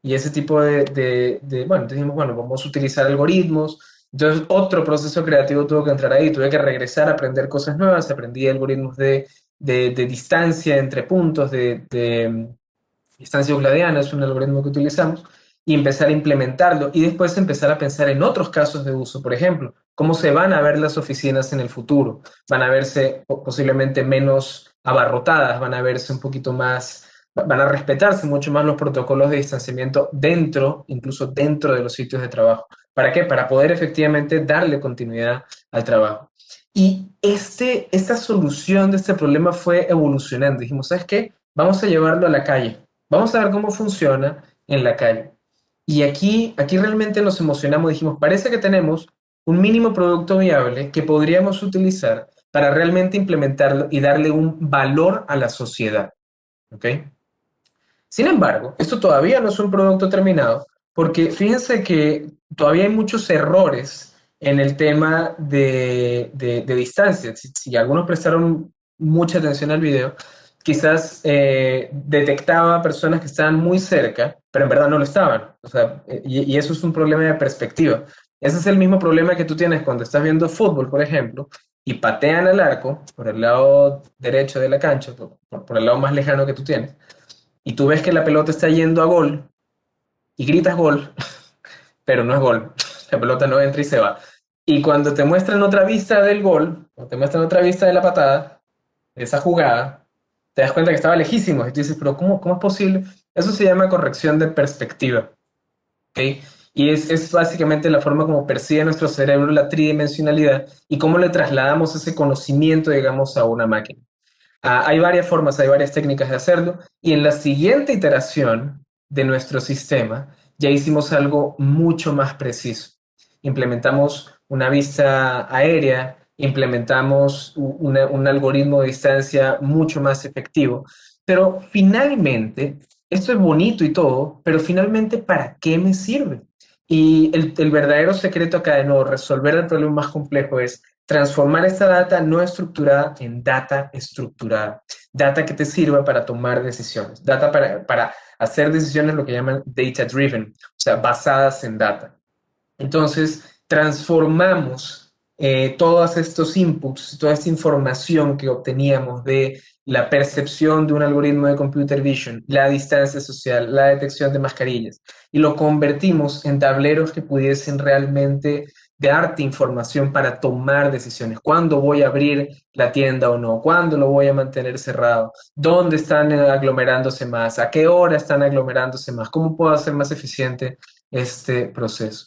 Y ese tipo bueno, dijimos, bueno, vamos a utilizar algoritmos. Entonces, otro proceso creativo tuvo que entrar ahí, tuve que regresar a aprender cosas nuevas, aprendí algoritmos de distancia entre puntos, de distancia euclidiana es un algoritmo que utilizamos, y empezar a implementarlo y después empezar a pensar en otros casos de uso. Por ejemplo, cómo se van a ver las oficinas en el futuro. Van a verse posiblemente menos abarrotadas, van a verse un poquito más, van a respetarse mucho más los protocolos de distanciamiento dentro, incluso dentro de los sitios de trabajo. ¿Para qué? Para poder efectivamente darle continuidad al trabajo. Y esta solución de este problema fue evolucionando. Dijimos, ¿sabes qué? Vamos a llevarlo a la calle. Vamos a ver cómo funciona en la calle. Y aquí realmente nos emocionamos, dijimos, parece que tenemos un mínimo producto viable que podríamos utilizar para realmente implementarlo y darle un valor a la sociedad. ¿Ok? Sin embargo, esto todavía no es un producto terminado, porque fíjense que todavía hay muchos errores en el tema de distancia. Si algunos prestaron mucha atención al video, quizás detectaba personas que estaban muy cerca, pero en verdad no lo estaban. O sea, y eso es un problema de perspectiva. Ese es el mismo problema que tú tienes cuando estás viendo fútbol, por ejemplo, y patean al arco por el lado derecho de la cancha, por el lado más lejano que tú tienes, y tú ves que la pelota está yendo a gol, y gritas gol, pero no es gol. La pelota no entra y se va. Y cuando te muestran otra vista del gol, o te muestran otra vista de la patada, de esa jugada, te das cuenta que estaba lejísimo. Y tú dices, pero ¿cómo es posible? Eso se llama corrección de perspectiva. ¿Okay? Y es básicamente la forma como percibe nuestro cerebro la tridimensionalidad y cómo le trasladamos ese conocimiento, digamos, a una máquina. Hay varias formas, hay varias técnicas de hacerlo. Y en la siguiente iteración de nuestro sistema ya hicimos algo mucho más preciso. Implementamos una vista aérea, implementamos un algoritmo de distancia mucho más efectivo. Pero finalmente, esto es bonito y todo, pero finalmente, ¿para qué me sirve? Y el verdadero secreto acá de nuevo, resolver el problema más complejo es transformar esta data no estructurada en data estructurada. Data que te sirva para tomar decisiones. Data para hacer decisiones lo que llaman data driven, o sea, basadas en data. Entonces, transformamos todos estos inputs, toda esta información que obteníamos de la percepción de un algoritmo de computer vision, la distancia social, la detección de mascarillas, y lo convertimos en tableros que pudiesen realmente darte información para tomar decisiones. ¿Cuándo voy a abrir la tienda o no? ¿Cuándo lo voy a mantener cerrado? ¿Dónde están aglomerándose más? ¿A qué hora están aglomerándose más? ¿Cómo puedo hacer más eficiente este proceso?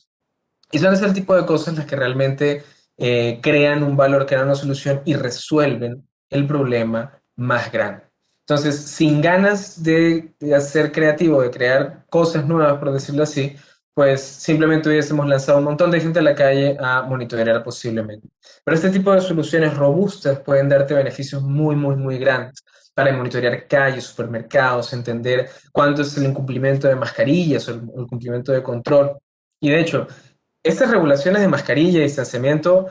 Y son ese tipo de cosas las que realmente crean un valor, crean una solución y resuelven el problema más grande. Entonces, sin ganas de ser creativo, de crear cosas nuevas, por decirlo así, pues simplemente hubiésemos lanzado un montón de gente a la calle a monitorear posiblemente. Pero este tipo de soluciones robustas pueden darte beneficios muy, muy, muy grandes para monitorear calles, supermercados, entender cuánto es el incumplimiento de mascarillas o el cumplimiento de control. Y de hecho, estas regulaciones de mascarilla y distanciamiento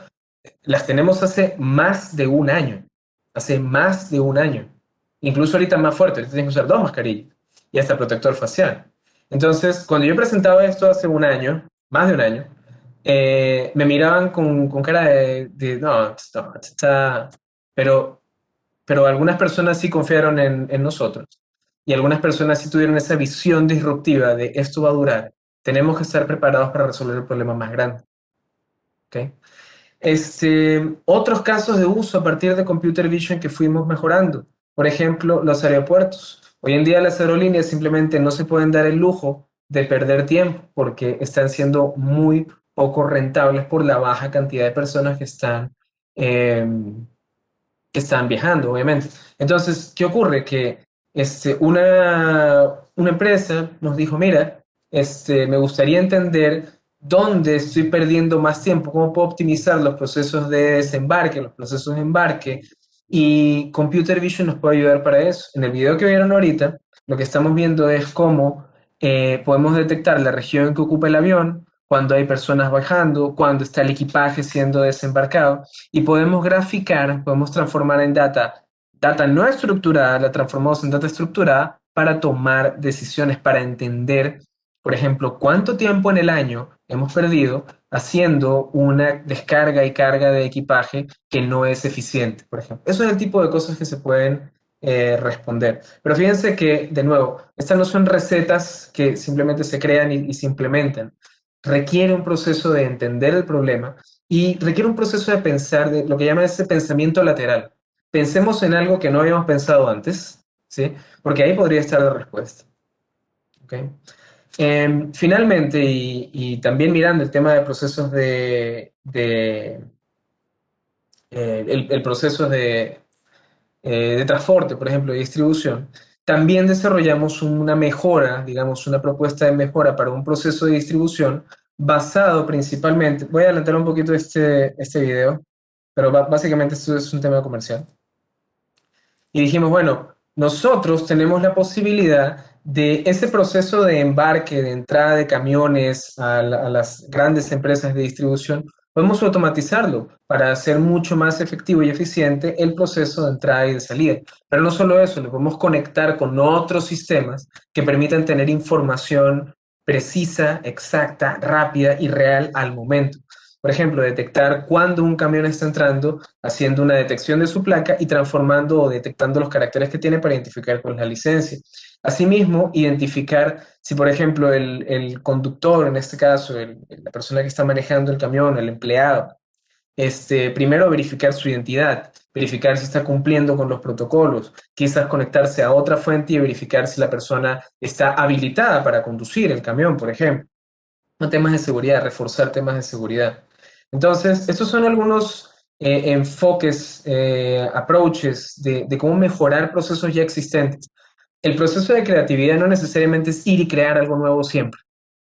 las tenemos hace más de un año. Hace más de un año. Incluso ahorita más fuerte, ahorita tienes que usar 2 mascarillas y hasta protector facial. Entonces, cuando yo presentaba esto hace un año, más de un año, me miraban con cara de no, no, está... Pero, pero algunas personas sí confiaron en nosotros y algunas personas sí tuvieron esa visión disruptiva de esto va a durar. Tenemos que estar preparados para resolver el problema más grande. ¿Okay? Otros casos de uso a partir de Computer Vision que fuimos mejorando. Por ejemplo, los aeropuertos. Hoy en día las aerolíneas simplemente no se pueden dar el lujo de perder tiempo porque están siendo muy poco rentables por la baja cantidad de personas eh, que están viajando, obviamente. Entonces, ¿qué ocurre? Que una empresa nos dijo, mira, me gustaría entender dónde estoy perdiendo más tiempo, cómo puedo optimizar los procesos de desembarque, los procesos de embarque, y Computer Vision nos puede ayudar para eso. En el video que vieron ahorita, lo que estamos viendo es cómo podemos detectar la región que ocupa el avión, cuando hay personas bajando, cuando está el equipaje siendo desembarcado, y podemos graficar, podemos transformar en data no estructurada, la transformamos en data estructurada para tomar decisiones, para entender, por ejemplo, cuánto tiempo en el año hemos perdido haciendo una descarga y carga de equipaje que no es eficiente, por ejemplo. Eso es el tipo de cosas que se pueden responder. Pero fíjense que, de nuevo, estas no son recetas que simplemente se crean y se implementan. Requiere un proceso de entender el problema y requiere un proceso de pensar, de lo que llaman ese pensamiento lateral. Pensemos en algo que no habíamos pensado antes, ¿sí? Porque ahí podría estar la respuesta. ¿Okay? Finalmente, y también mirando el tema de procesos el proceso de transporte, por ejemplo, de distribución, también desarrollamos una mejora, digamos, una propuesta de mejora para un proceso de distribución basado principalmente, voy a adelantar un poquito este video, pero básicamente esto es un tema comercial. Y dijimos, bueno, nosotros tenemos la posibilidad de ese proceso de embarque, de entrada de camiones a las grandes empresas de distribución, podemos automatizarlo para hacer mucho más efectivo y eficiente el proceso de entrada y de salida. Pero no solo eso, lo podemos conectar con otros sistemas que permitan tener información precisa, exacta, rápida y real al momento. Por ejemplo, detectar cuándo un camión está entrando, haciendo una detección de su placa y transformando o detectando los caracteres que tiene para identificar cuál es la licencia. Asimismo, identificar si, por ejemplo, el conductor, en este caso, la persona que está manejando el camión, el empleado, primero verificar su identidad, verificar si está cumpliendo con los protocolos, quizás conectarse a otra fuente y verificar si la persona está habilitada para conducir el camión, por ejemplo. Temas de seguridad, reforzar temas de seguridad. Entonces, estos son algunos enfoques, approaches de cómo mejorar procesos ya existentes. El proceso de creatividad no necesariamente es ir y crear algo nuevo siempre.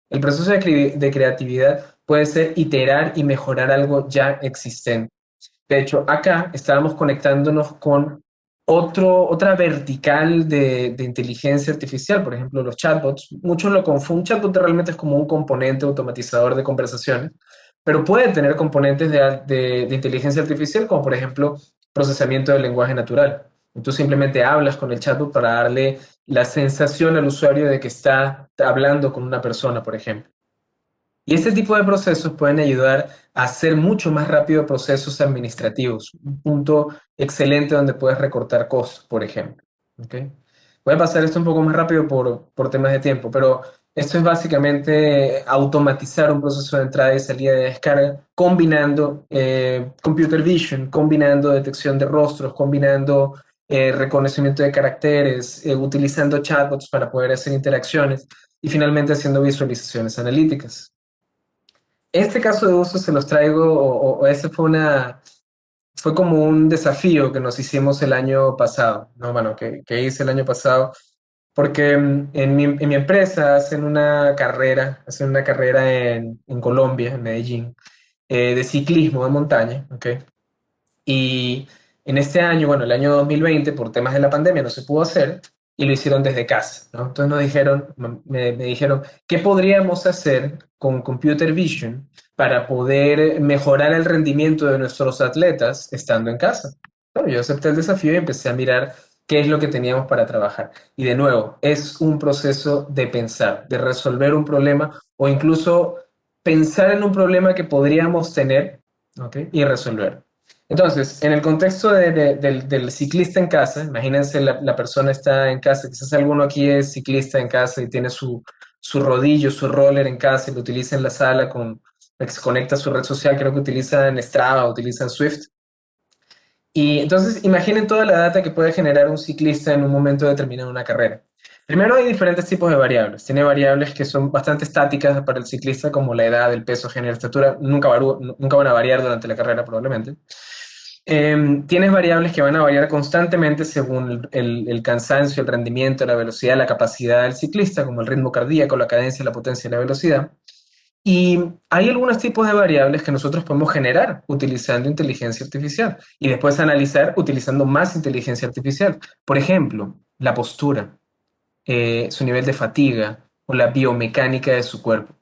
El proceso de creatividad puede ser iterar y mejorar algo ya existente. De hecho, acá estábamos conectándonos con otra vertical de inteligencia artificial, por ejemplo, los chatbots. Muchos lo confunden. Un chatbot realmente es como un componente automatizador de conversaciones, pero puede tener componentes de inteligencia artificial, como por ejemplo procesamiento del lenguaje natural. Tú simplemente hablas con el chatbot para darle la sensación al usuario de que está hablando con una persona, por ejemplo. Y este tipo de procesos pueden ayudar a hacer mucho más rápido procesos administrativos. Un punto excelente donde puedes recortar costos, por ejemplo. ¿Okay? Voy a pasar esto un poco más rápido por temas de tiempo, pero esto es básicamente automatizar un proceso de entrada y salida de descarga, combinando computer vision, combinando detección de rostros, combinando reconocimiento de caracteres, utilizando chatbots para poder hacer interacciones y finalmente haciendo visualizaciones analíticas. Este caso de uso se los traigo, o ese fue como un desafío que nos hicimos el año pasado, ¿no? Bueno, que hice el año pasado, porque en mi empresa hacen una carrera en Colombia, en Medellín, de ciclismo de montaña, ¿ok? Y en este año, bueno, el año 2020, por temas de la pandemia, no se pudo hacer y lo hicieron desde casa, ¿no? Entonces me dijeron, ¿qué podríamos hacer con Computer Vision para poder mejorar el rendimiento de nuestros atletas estando en casa? Bueno, yo acepté el desafío y empecé a mirar qué es lo que teníamos para trabajar. Y de nuevo, es un proceso de pensar, de resolver un problema o incluso pensar en un problema que podríamos tener, ¿ok? Y resolver. Entonces, en el contexto del ciclista en casa, imagínense la persona está en casa, quizás alguno aquí es ciclista en casa y tiene su rodillo, su roller en casa y lo utiliza en la sala se conecta a su red social, creo que utilizan Strava, utilizan Swift. Y entonces imaginen toda la data que puede generar un ciclista en un momento determinado de una carrera. Primero hay diferentes tipos de variables. Tiene variables que son bastante estáticas para el ciclista, como la edad, el peso, género, estatura. Nunca van a variar durante la carrera probablemente. Tienes variables que van a variar constantemente según el cansancio, el rendimiento, la velocidad, la capacidad del ciclista, como el ritmo cardíaco, la cadencia, la potencia y la velocidad. Y hay algunos tipos de variables que nosotros podemos generar utilizando inteligencia artificial y después analizar utilizando más inteligencia artificial. Por ejemplo, la postura, su nivel de fatiga o la biomecánica de su cuerpo.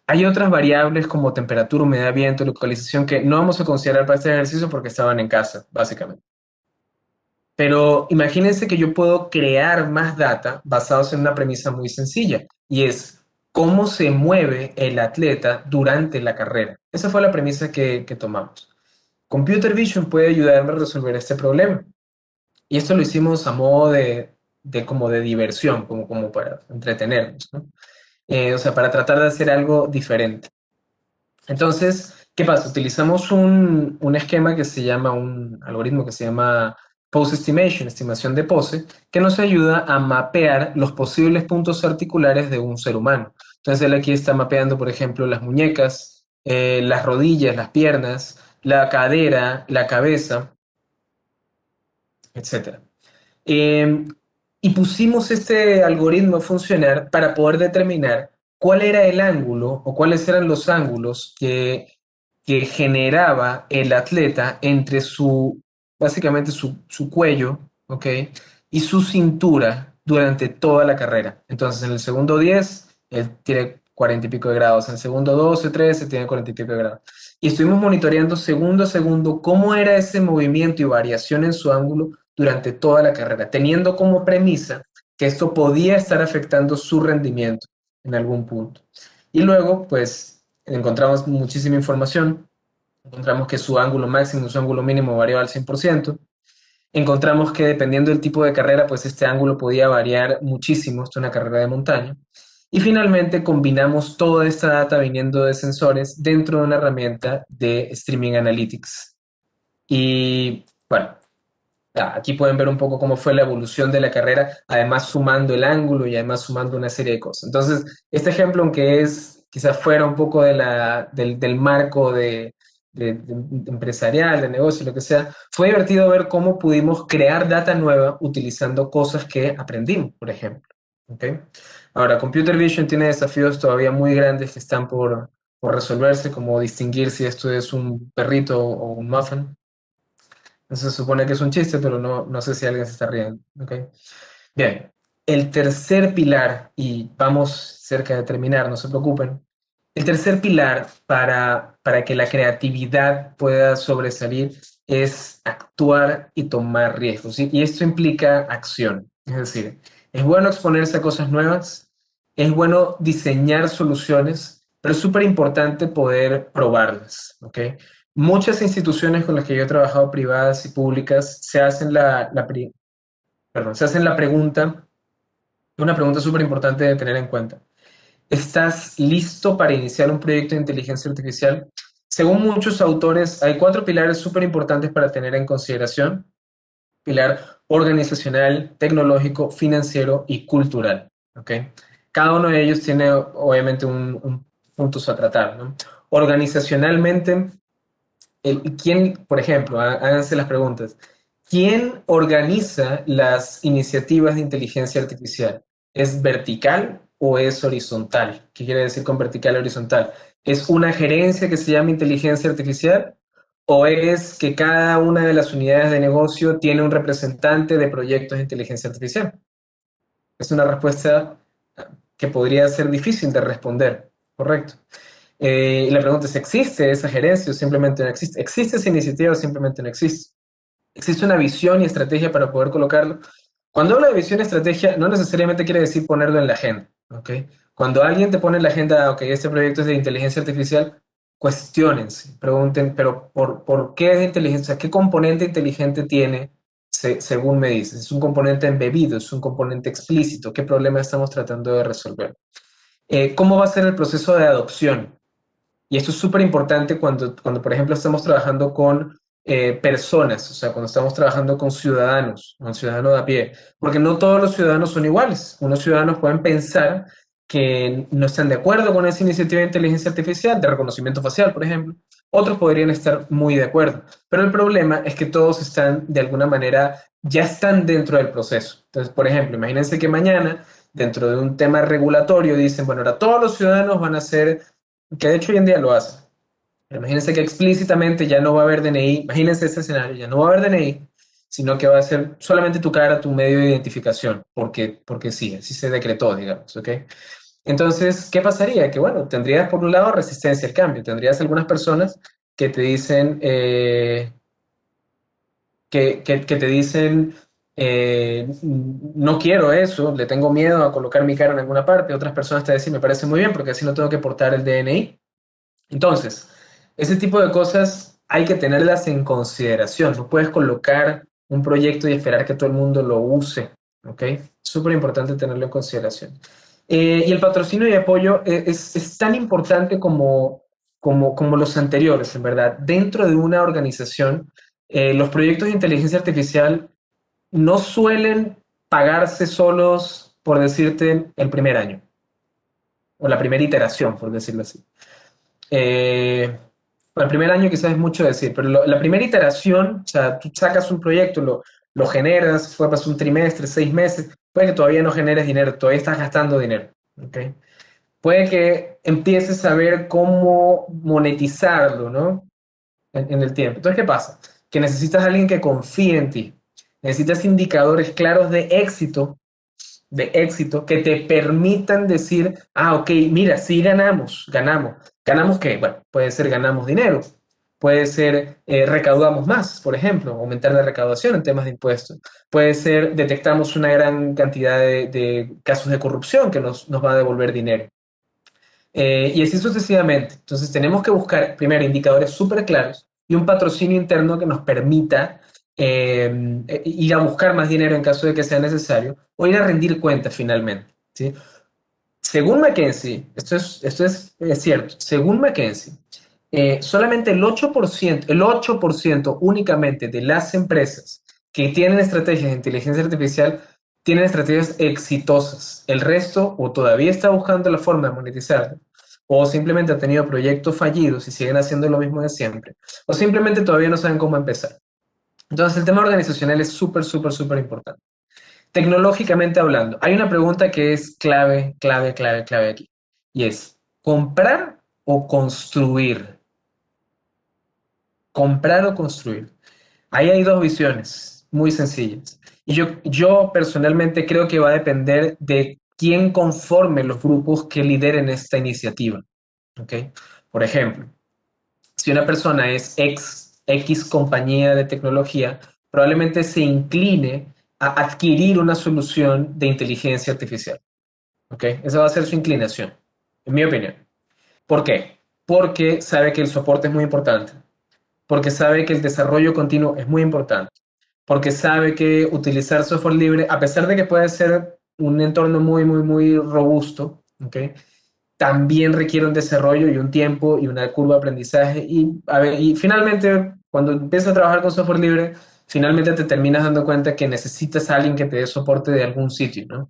Hay otras variables como temperatura, humedad, viento, localización que no vamos a considerar para este ejercicio porque estaban en casa, básicamente. Pero imagínense que yo puedo crear más data basados en una premisa muy sencilla y es cómo se mueve el atleta durante la carrera. Esa fue la premisa que tomamos. Computer Vision puede ayudarme a resolver este problema. Y esto lo hicimos a modo como de diversión, como para entretenernos, ¿no? O sea, para tratar de hacer algo diferente. Entonces, ¿qué pasa? Utilizamos un esquema que se llama, un algoritmo que se llama Pose Estimation, estimación de pose, que nos ayuda a mapear los posibles puntos articulares de un ser humano. Entonces, él aquí está mapeando, por ejemplo, las muñecas, las rodillas, las piernas, la cadera, la cabeza, etc. Y pusimos este algoritmo a funcionar para poder determinar cuál era el ángulo o cuáles eran los ángulos que generaba el atleta entre básicamente su cuello, ¿ok? Y su cintura durante toda la carrera. Entonces, en el segundo 10, él tiene 40 y pico de grados. En el segundo 12, 13, tiene 40 y pico de grados. Y estuvimos monitoreando segundo a segundo cómo era ese movimiento y variación en su ángulo durante toda la carrera, teniendo como premisa que esto podía estar afectando su rendimiento en algún punto. Y luego, pues, encontramos muchísima información. Encontramos que su ángulo máximo y su ángulo mínimo variaba al 100%. Encontramos que dependiendo del tipo de carrera, pues este ángulo podía variar muchísimo. Esto es una carrera de montaña. Y finalmente combinamos toda esta data viniendo de sensores dentro de una herramienta de Streaming Analytics. Y bueno, aquí pueden ver un poco cómo fue la evolución de la carrera, además sumando el ángulo y además sumando una serie de cosas. Entonces, este ejemplo, aunque quizás fuera un poco del marco de empresarial, de negocio, lo que sea, fue divertido ver cómo pudimos crear data nueva utilizando cosas que aprendimos, por ejemplo. ¿Okay? Ahora, Computer Vision tiene desafíos todavía muy grandes que están por resolverse, como distinguir si esto es un perrito o un muffin. Eso se supone que es un chiste, pero no sé si alguien se está riendo. ¿Okay? Bien, el tercer pilar, y vamos cerca de terminar, no se preocupen. El tercer pilar para que la creatividad pueda sobresalir es actuar y tomar riesgos. ¿Sí? Y esto implica acción. Es decir, es bueno exponerse a cosas nuevas, es bueno diseñar soluciones, pero es súper importante poder probarlas, ¿ok? Muchas instituciones con las que yo he trabajado, privadas y públicas, se hacen la pregunta, una pregunta súper importante de tener en cuenta. ¿Estás listo para iniciar un proyecto de inteligencia artificial? Según muchos autores, hay 4 pilares súper importantes para tener en consideración. Pilar organizacional, tecnológico, financiero y cultural. ¿Okay? Cada uno de ellos tiene obviamente un puntos a tratar. ¿No? Organizacionalmente, ¿quién, por ejemplo, háganse las preguntas, ¿quién organiza las iniciativas de inteligencia artificial? ¿Es vertical o es horizontal? ¿Qué quiere decir con vertical y horizontal? ¿Es una gerencia que se llama inteligencia artificial? ¿O es que cada una de las unidades de negocio tiene un representante de proyectos de inteligencia artificial? Es una respuesta que podría ser difícil de responder, ¿correcto? Y la pregunta es, ¿existe esa gerencia o simplemente no existe? ¿Existe esa iniciativa o simplemente no existe? ¿Existe una visión y estrategia para poder colocarlo? Cuando hablo de visión y estrategia, no necesariamente quiere decir ponerlo en la agenda, ¿ok? Cuando alguien te pone en la agenda, ok, este proyecto es de inteligencia artificial, cuestionense, pregunten, pero ¿por qué es de inteligencia? ¿Qué componente inteligente tiene, según me dices? ¿Es un componente embebido? ¿Es un componente explícito? ¿Qué problema estamos tratando de resolver? ¿Cómo va a ser el proceso de adopción? Y esto es súper importante cuando, por ejemplo, estamos trabajando con personas, o sea, cuando estamos trabajando con ciudadanos, con ciudadanos de a pie, porque no todos los ciudadanos son iguales. Unos ciudadanos pueden pensar que no están de acuerdo con esa iniciativa de inteligencia artificial, de reconocimiento facial, por ejemplo. Otros podrían estar muy de acuerdo. Pero el problema es que todos están, de alguna manera, ya están dentro del proceso. Entonces, por ejemplo, imagínense que mañana, dentro de un tema regulatorio, dicen, bueno, ahora todos los ciudadanos van a ser, que de hecho hoy en día lo hacen. Pero imagínense que explícitamente ya no va a haber DNI, imagínense ese escenario, ya no va a haber DNI, sino que va a ser solamente tu cara, tu medio de identificación, porque sí, así se decretó, digamos, ¿ok? Entonces, ¿qué pasaría? Que bueno, tendrías por un lado resistencia al cambio, tendrías algunas personas que te dicen, que te dicen, no quiero eso, le tengo miedo a colocar mi cara en alguna parte, otras personas te dicen, me parece muy bien, porque así no tengo que portar el DNI. Entonces, ese tipo de cosas hay que tenerlas en consideración. No puedes colocar un proyecto y esperar que todo el mundo lo use, ¿ok? Súper importante tenerlo en consideración. Y el patrocinio y apoyo es tan importante como los anteriores, en verdad. Dentro de una organización, los proyectos de inteligencia artificial no suelen pagarse solos, por decirte, el primer año, o la primera iteración, por decirlo así. Bueno, el primer año quizás es mucho decir, pero la primera iteración, o sea, tú sacas un proyecto, lo generas, fue pasar un trimestre, 6 meses, puede que todavía no generes dinero, todavía estás gastando dinero, ¿ok? Puede que empieces a ver cómo monetizarlo, ¿no? En el tiempo. Entonces, ¿qué pasa? Que necesitas a alguien que confíe en ti, necesitas indicadores claros de éxito que te permitan decir, ok, mira, sí ganamos. ¿Ganamos qué? Bueno, puede ser ganamos dinero, puede ser recaudamos más, por ejemplo, aumentar la recaudación en temas de impuestos, puede ser detectamos una gran cantidad de casos de corrupción que nos va a devolver dinero. Y así sucesivamente. Entonces tenemos que buscar primero indicadores súper claros y un patrocinio interno que nos permita ir a buscar más dinero en caso de que sea necesario o ir a rendir cuentas finalmente, ¿sí? Según McKinsey, esto es cierto, según McKinsey, solamente el 8% únicamente de las empresas que tienen estrategias de inteligencia artificial tienen estrategias exitosas. El resto o todavía está buscando la forma de monetizar, o simplemente ha tenido proyectos fallidos y siguen haciendo lo mismo de siempre, o simplemente todavía no saben cómo empezar. Entonces el tema organizacional es súper, súper, súper importante. Tecnológicamente hablando, hay una pregunta que es clave aquí, y es, ¿comprar o construir? Comprar o construir. Ahí hay dos visiones muy sencillas. Y yo personalmente creo que va a depender de quién conforme los grupos que lideren esta iniciativa. ¿Okay? Por ejemplo, si una persona es X compañía de tecnología, probablemente se incline a adquirir una solución de inteligencia artificial. ¿Okay? Esa va a ser su inclinación, en mi opinión. ¿Por qué? Porque sabe que el soporte es muy importante, porque sabe que el desarrollo continuo es muy importante, porque sabe que utilizar software libre, a pesar de que puede ser un entorno muy, muy, muy robusto, ¿okay? También requiere un desarrollo y un tiempo y una curva de aprendizaje. Y finalmente, cuando empiezas a trabajar con software libre, finalmente te terminas dando cuenta que necesitas a alguien que te dé soporte de algún sitio, ¿no?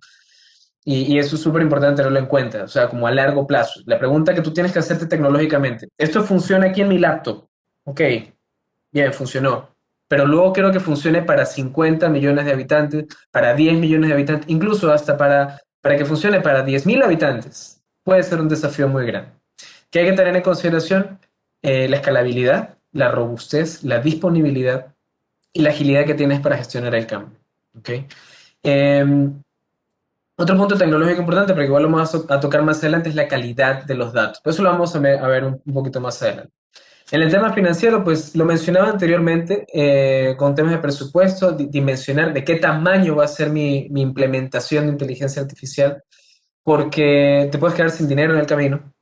Y eso es súper importante tenerlo en cuenta, o sea, como a largo plazo. La pregunta que tú tienes que hacerte tecnológicamente, ¿esto funciona aquí en mi laptop? Ok, bien, funcionó. Pero luego quiero que funcione para 50 millones de habitantes, para 10 millones de habitantes, incluso hasta para que funcione para 10.000 habitantes. Puede ser un desafío muy grande. ¿Qué hay que tener en consideración? La escalabilidad, la robustez, la disponibilidad y la agilidad que tienes para gestionar el cambio. ¿Okay? Otro punto tecnológico importante, pero que igual lo vamos a tocar más adelante, es la calidad de los datos. Por eso lo vamos a ver un poquito más adelante. En el tema financiero, pues lo mencionaba anteriormente, con temas de presupuesto, dimensionar de qué tamaño va a ser mi implementación de inteligencia artificial, porque te puedes quedar sin dinero en el camino,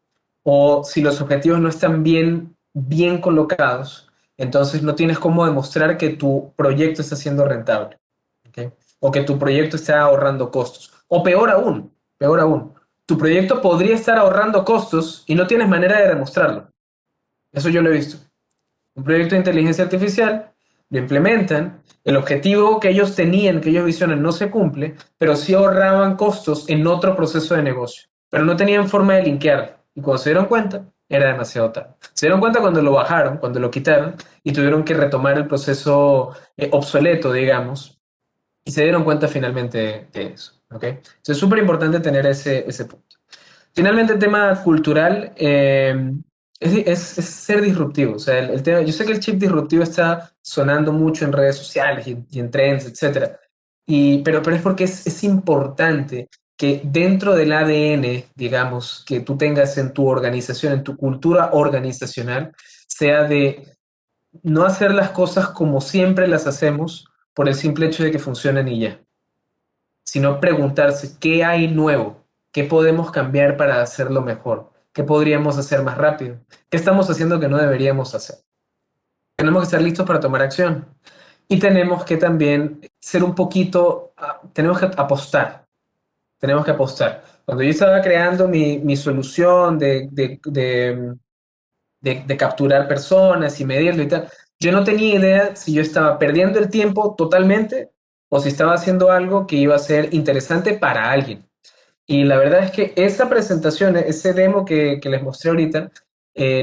o si los objetivos no están bien colocados, entonces no tienes cómo demostrar que tu proyecto está siendo rentable, ¿okay? O que tu proyecto está ahorrando costos. O peor aún, tu proyecto podría estar ahorrando costos y no tienes manera de demostrarlo. Eso yo lo he visto. Un proyecto de inteligencia artificial, lo implementan, el objetivo que ellos tenían, que ellos visionan, no se cumple, pero sí ahorraban costos en otro proceso de negocio. Pero no tenían forma de linkear. Y cuando se dieron cuenta, era demasiado tarde. Se dieron cuenta cuando lo bajaron, cuando lo quitaron, y tuvieron que retomar el proceso obsoleto, digamos, y se dieron cuenta finalmente de eso. ¿Okay? Entonces es súper importante tener ese punto. Finalmente, el tema cultural es ser disruptivo. O sea, el tema, yo sé que el chip disruptivo está sonando mucho en redes sociales y en trends, etcétera. Pero es porque es importante que dentro del ADN, digamos, que tú tengas en tu organización, en tu cultura organizacional, sea de no hacer las cosas como siempre las hacemos por el simple hecho de que funcionen y ya, sino preguntarse qué hay nuevo, qué podemos cambiar para hacerlo mejor, qué podríamos hacer más rápido, qué estamos haciendo que no deberíamos hacer. Tenemos que estar listos para tomar acción y tenemos que también ser un poquito, tenemos que apostar, tenemos que apostar. Cuando yo estaba creando mi solución de capturar personas y medirlo y tal, yo no tenía idea si yo estaba perdiendo el tiempo totalmente o si estaba haciendo algo que iba a ser interesante para alguien. Y la verdad es que esa presentación, ese demo que les mostré ahorita,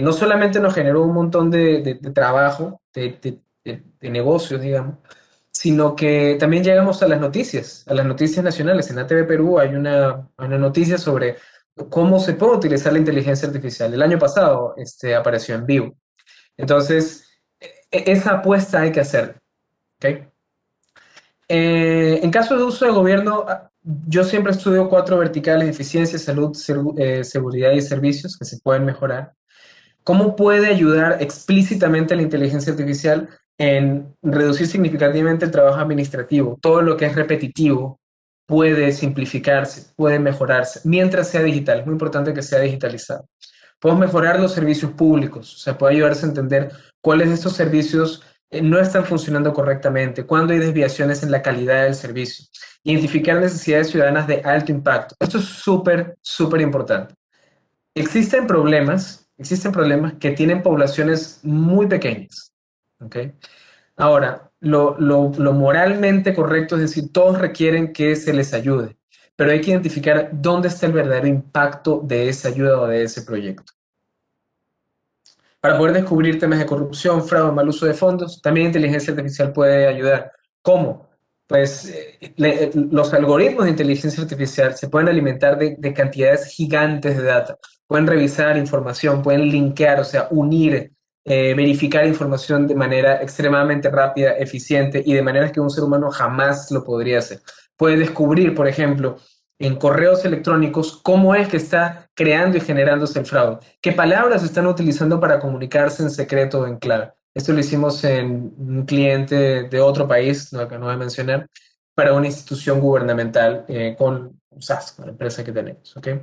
no solamente nos generó un montón de trabajo, de negocios, digamos, sino que también llegamos a las noticias nacionales. En ATV Perú hay una noticia sobre cómo se puede utilizar la inteligencia artificial. El año pasado apareció en vivo. Entonces, esa apuesta hay que hacer. ¿Okay? En caso de uso de gobierno, yo siempre estudio 4 verticales: eficiencia, salud, seguridad y servicios que se pueden mejorar. ¿Cómo puede ayudar explícitamente la inteligencia artificial en reducir significativamente el trabajo administrativo? Todo lo que es repetitivo puede simplificarse, puede mejorarse, mientras sea digital. Es muy importante que sea digitalizado. Podemos mejorar los servicios públicos, o sea, puede ayudarse a entender cuáles de estos servicios no están funcionando correctamente, cuándo hay desviaciones en la calidad del servicio, identificar necesidades ciudadanas de alto impacto. Esto es súper, súper importante. Existen problemas que tienen poblaciones muy pequeñas. ¿Okay? Ahora, lo moralmente correcto es decir, todos requieren que se les ayude, pero hay que identificar dónde está el verdadero impacto de esa ayuda o de ese proyecto. Para poder descubrir temas de corrupción, fraude, mal uso de fondos, también inteligencia artificial puede ayudar. ¿Cómo? Pues los algoritmos de inteligencia artificial se pueden alimentar de cantidades gigantes de data. Pueden revisar información, pueden linkear, o sea, unir, verificar información de manera extremadamente rápida, eficiente y de maneras que un ser humano jamás lo podría hacer. Puede descubrir, por ejemplo, en correos electrónicos cómo es que está creando y generándose el fraude, qué palabras están utilizando para comunicarse en secreto o en clave. Esto lo hicimos en un cliente de otro país, que no voy a mencionar, para una institución gubernamental con SAS, con la empresa que tenemos. ¿Okay?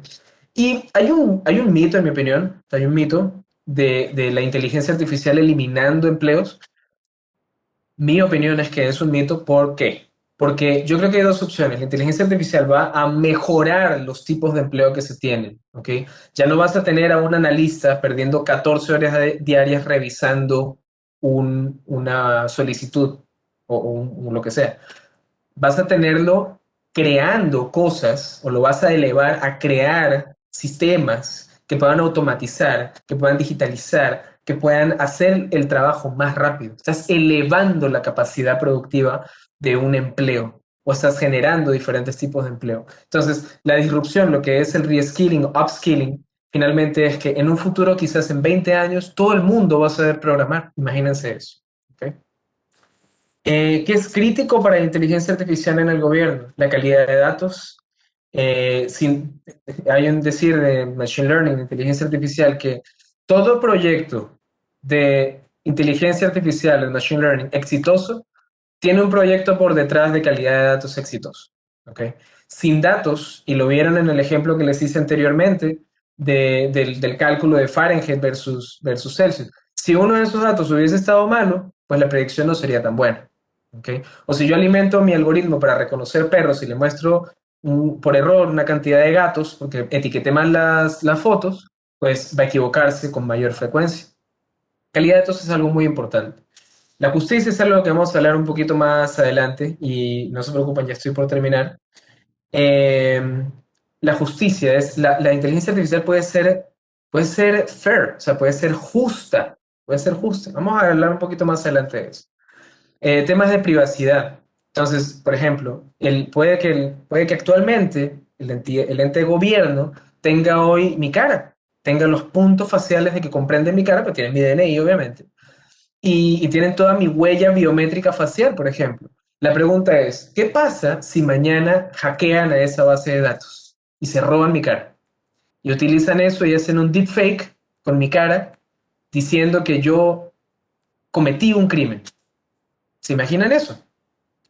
Y hay un mito, en mi opinión, hay un mito de la inteligencia artificial eliminando empleos. Mi opinión es que es un mito. ¿Por qué? Porque yo creo que hay dos opciones. La inteligencia artificial va a mejorar los tipos de empleo que se tienen, ¿ok? Ya no vas a tener a un analista perdiendo 14 horas diarias revisando una solicitud o lo que sea. Vas a tenerlo creando cosas o lo vas a elevar a crear sistemas que puedan automatizar, que puedan digitalizar, que puedan hacer el trabajo más rápido. Estás elevando la capacidad productiva de un empleo o estás generando diferentes tipos de empleo. Entonces, la disrupción, lo que es el reskilling o upskilling, finalmente es que en un futuro, quizás en 20 años, todo el mundo va a saber programar. Imagínense eso. ¿Okay? ¿Qué es crítico para la inteligencia artificial en el gobierno? La calidad de datos. Hay un decir de Machine Learning, inteligencia artificial, que todo proyecto de inteligencia artificial, de Machine Learning, exitoso, tiene un proyecto por detrás de calidad de datos exitoso. ¿Okay? Sin datos, y lo vieron en el ejemplo que les hice anteriormente, del cálculo de Fahrenheit versus Celsius. Si uno de esos datos hubiese estado malo, pues la predicción no sería tan buena. ¿Okay? O si yo alimento mi algoritmo para reconocer perros y le muestro por error una cantidad de gatos, porque etiqueté mal las fotos, pues va a equivocarse con mayor frecuencia. Calidad de datos es algo muy importante. La justicia es algo que vamos a hablar un poquito más adelante y no se preocupen, ya estoy por terminar. La justicia es, la inteligencia artificial puede ser fair, o sea, puede ser justa, Vamos a hablar un poquito más adelante de eso. Temas de privacidad. Entonces, por ejemplo, puede que actualmente el ente de gobierno tenga hoy mi cara, tenga los puntos faciales de que comprenden mi cara, pero tienen mi DNI, obviamente, y tienen toda mi huella biométrica facial, por ejemplo. La pregunta es, ¿qué pasa si mañana hackean a esa base de datos y se roban mi cara? Y utilizan eso y hacen un deepfake con mi cara diciendo que yo cometí un crimen. ¿Se imaginan eso?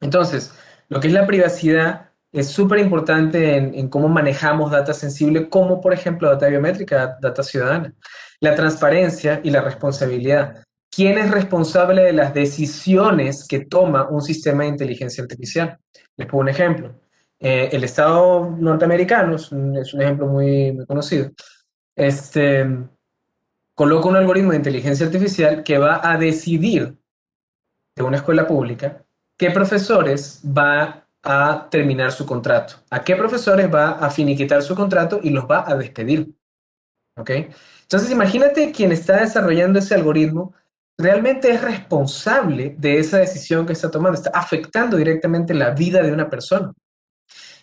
Entonces, lo que es la privacidad es súper importante en cómo manejamos data sensible, como por ejemplo data biométrica, data ciudadana. La transparencia y la responsabilidad. ¿Quién es responsable de las decisiones que toma un sistema de inteligencia artificial? Les pongo un ejemplo. El Estado norteamericano es un ejemplo muy, muy conocido. Coloca un algoritmo de inteligencia artificial que va a decidir de una escuela pública qué profesores va a terminar su contrato, a qué profesores va a finiquitar su contrato y los va a despedir. ¿Ok? Entonces, imagínate quien está desarrollando ese algoritmo realmente es responsable de esa decisión que está tomando, está afectando directamente la vida de una persona.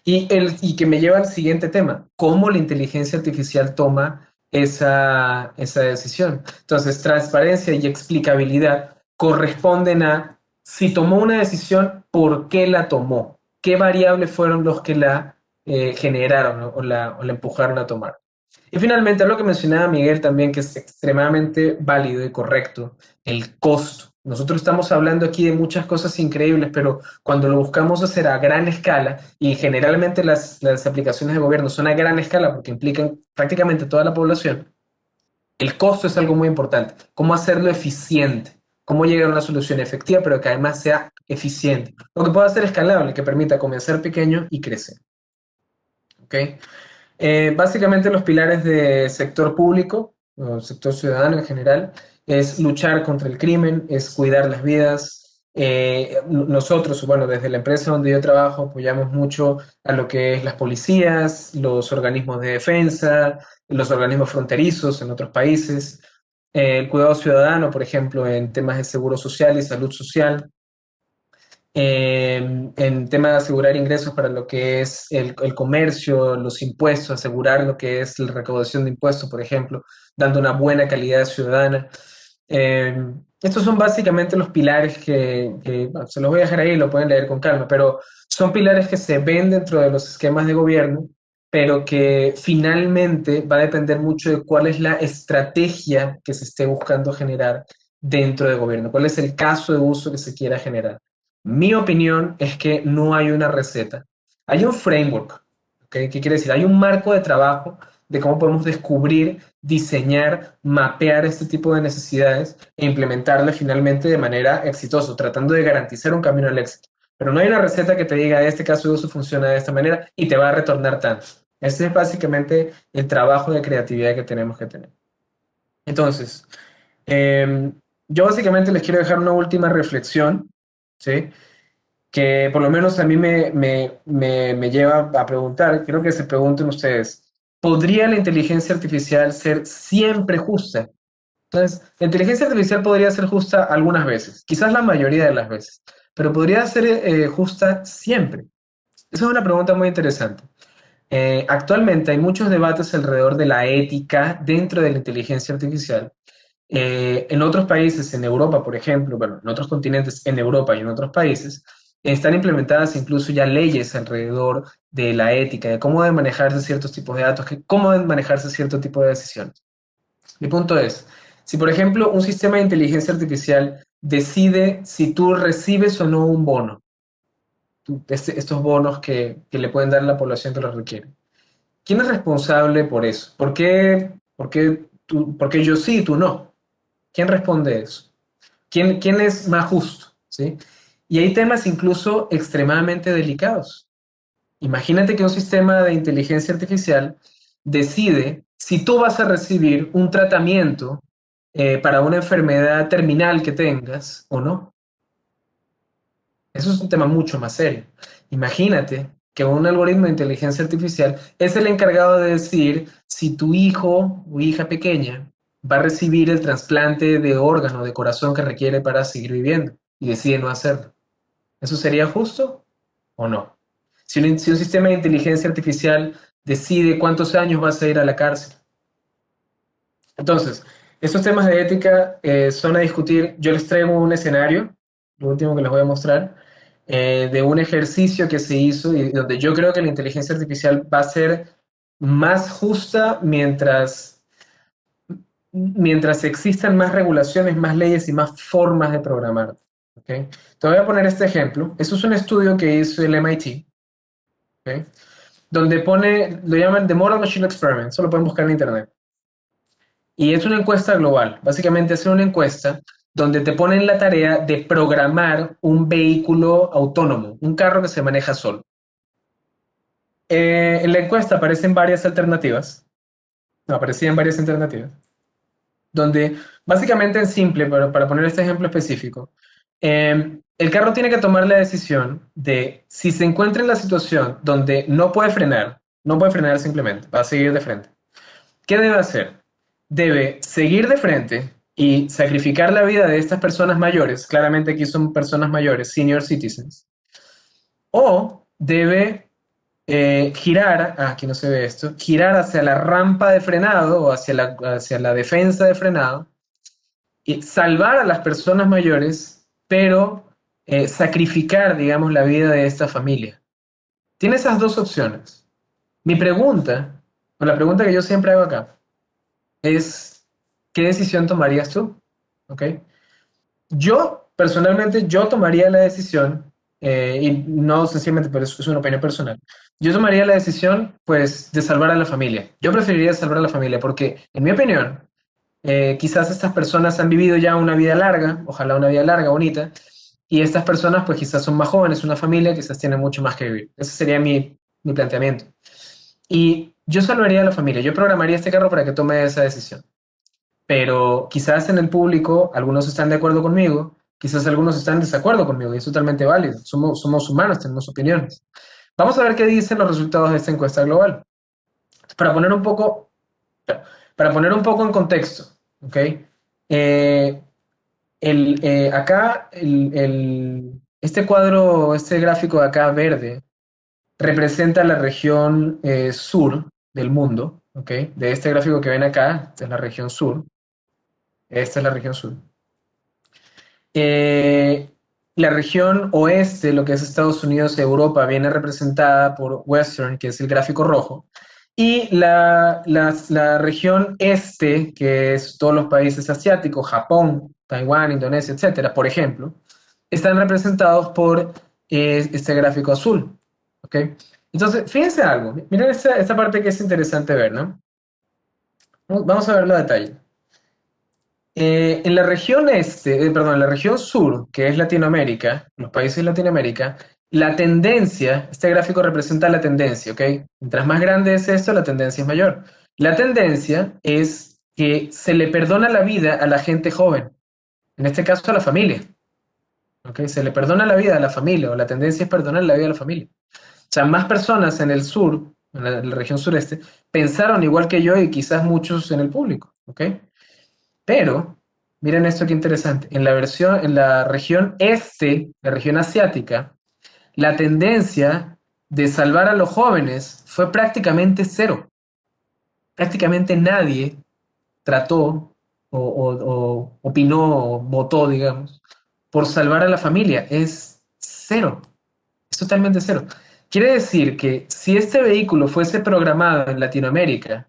Y que me lleva al siguiente tema, cómo la inteligencia artificial toma esa decisión. Entonces, transparencia y explicabilidad corresponden a si tomó una decisión, ¿por qué la tomó? ¿Qué variables fueron los que la generaron o la empujaron a tomar? Y finalmente, lo que mencionaba Miguel también, que es extremadamente válido y correcto, el costo. Nosotros estamos hablando aquí de muchas cosas increíbles, pero cuando lo buscamos hacer a gran escala, y generalmente las aplicaciones de gobierno son a gran escala porque implican prácticamente toda la población, el costo es algo muy importante. ¿Cómo hacerlo eficiente? ¿Cómo llegar a una solución efectiva, pero que además sea eficiente? Lo que pueda ser escalable, que permita comenzar pequeño y crecer. ¿Ok? Básicamente los pilares de sector público, o sector ciudadano en general, es luchar contra el crimen, es cuidar las vidas. Nosotros, bueno, desde la empresa donde yo trabajo, apoyamos mucho a lo que es las policías, los organismos de defensa, los organismos fronterizos en otros países, el cuidado ciudadano, por ejemplo, en temas de seguro social y salud social. En tema de asegurar ingresos para lo que es el comercio, los impuestos, asegurar lo que es la recaudación de impuestos, por ejemplo, dando una buena calidad ciudadana. Estos son básicamente los pilares bueno, se los voy a dejar ahí, lo pueden leer con calma, pero son pilares que se ven dentro de los esquemas de gobierno, pero que finalmente va a depender mucho de cuál es la estrategia que se esté buscando generar dentro de gobierno, cuál es el caso de uso que se quiera generar. Mi opinión es que no hay una receta. Hay un framework, ¿okay? ¿Qué quiere decir? Hay un marco de trabajo de cómo podemos descubrir, diseñar, mapear este tipo de necesidades e implementarlas finalmente de manera exitosa, tratando de garantizar un camino al éxito. Pero no hay una receta que te diga, este caso de uso funciona de esta manera y te va a retornar tanto. Ese es básicamente el trabajo de creatividad que tenemos que tener. Entonces, yo básicamente les quiero dejar una última reflexión, ¿sí? Que por lo menos a mí me lleva a preguntar, quiero que se pregunten ustedes, ¿podría la inteligencia artificial ser siempre justa? Entonces, la inteligencia artificial podría ser justa algunas veces, quizás la mayoría de las veces, pero podría ser justa siempre. Esa es una pregunta muy interesante. Actualmente hay muchos debates alrededor de la ética dentro de la inteligencia artificial. En otros países, en Europa, por ejemplo, bueno, en otros continentes, en Europa y en otros países, están implementadas incluso ya leyes alrededor de la ética, de cómo deben manejarse ciertos tipos de datos, cómo deben manejarse cierto tipo de decisiones. Mi punto es, si por ejemplo un sistema de inteligencia artificial decide si tú recibes o no un bono, estos bonos que le pueden dar a la población que los requiere, ¿quién es responsable por eso? ¿Por qué yo sí y tú no? ¿Quién responde eso? ¿Quién es más justo? ¿Sí? Y hay temas incluso extremadamente delicados. Imagínate que un sistema de inteligencia artificial decide si tú vas a recibir un tratamiento para una enfermedad terminal que tengas o no. Eso es un tema mucho más serio. Imagínate que un algoritmo de inteligencia artificial es el encargado de decir si tu hijo o hija pequeña va a recibir el trasplante de órgano, de corazón que requiere para seguir viviendo y decide no hacerlo. ¿Eso sería justo o no? Si un sistema de inteligencia artificial decide cuántos años vas a ir a la cárcel. Entonces, estos temas de ética son a discutir. Yo les traigo un escenario, lo último que les voy a mostrar, de un ejercicio que se hizo y donde yo creo que la inteligencia artificial va a ser más justa mientras existan más regulaciones, más leyes y más formas de programar. ¿Okay? Te voy a poner este ejemplo. Eso es un estudio que hizo el MIT, ¿okay? Donde lo llaman The Model Machine Experiment, eso lo pueden buscar en internet. Y es una encuesta global. Básicamente es una encuesta donde te ponen la tarea de programar un vehículo autónomo, un carro que se maneja solo. En la encuesta aparecen varias alternativas, donde básicamente en simple, para poner este ejemplo específico, el carro tiene que tomar la decisión de si se encuentra en la situación donde no puede frenar simplemente, va a seguir de frente. ¿Qué debe hacer? Debe seguir de frente y sacrificar la vida de estas personas mayores, claramente aquí son personas mayores, senior citizens, o debe girar, aquí no se ve esto, girar hacia la rampa de frenado o hacia la defensa de frenado y salvar a las personas mayores, pero sacrificar, digamos, la vida de esta familia. Tiene esas dos opciones. Mi pregunta, o la pregunta que yo siempre hago acá, es, ¿qué decisión tomarías tú? ¿Ok? Yo, personalmente, yo tomaría la decisión, y no sencillamente, pero es una opinión personal, yo tomaría la decisión, pues, de salvar a la familia. Yo preferiría salvar a la familia porque, en mi opinión, quizás estas personas han vivido ya una vida larga, ojalá una vida larga, bonita, y estas personas, pues, quizás son más jóvenes, una familia, quizás tienen mucho más que vivir. Ese sería mi planteamiento. Y yo salvaría a la familia, yo programaría este carro para que tome esa decisión. Pero quizás en el público algunos están de acuerdo conmigo, quizás algunos están en desacuerdo conmigo, y es totalmente válido. Somos humanos, tenemos opiniones. Vamos a ver qué dicen los resultados de esta encuesta global. Para poner un poco en contexto, ¿ok? Acá, este gráfico de acá verde, representa la región sur del mundo, ¿ok? De este gráfico que ven acá, esta es la región sur. Esta es la región sur. La región oeste, lo que es Estados Unidos y Europa, viene representada por Western, que es el gráfico rojo. Y la región este, que es todos los países asiáticos, Japón, Taiwán, Indonesia, etcétera, por ejemplo, están representados por este gráfico azul. ¿Okay? Entonces, fíjense algo. Miren esta parte que es interesante ver, ¿no? Vamos a verlo a detalle. En la región perdón, en la región sur, que es Latinoamérica, los países de Latinoamérica, la tendencia, este gráfico representa la tendencia, ¿ok? Mientras más grande es esto, la tendencia es mayor. La tendencia es que se le perdona la vida a la gente joven, en este caso a la familia, ¿ok? Se le perdona la vida a la familia, o la tendencia es perdonar la vida a la familia. O sea, más personas en el sur, en la región sureste, pensaron igual que yo y quizás muchos en el público, ¿ok? Pero, miren esto qué interesante, en la región este, la región asiática, la tendencia de salvar a los jóvenes fue prácticamente cero. Prácticamente nadie trató o opinó o votó, digamos, por salvar a la familia. Es cero, es totalmente cero. Quiere decir que si este vehículo fuese programado en Latinoamérica,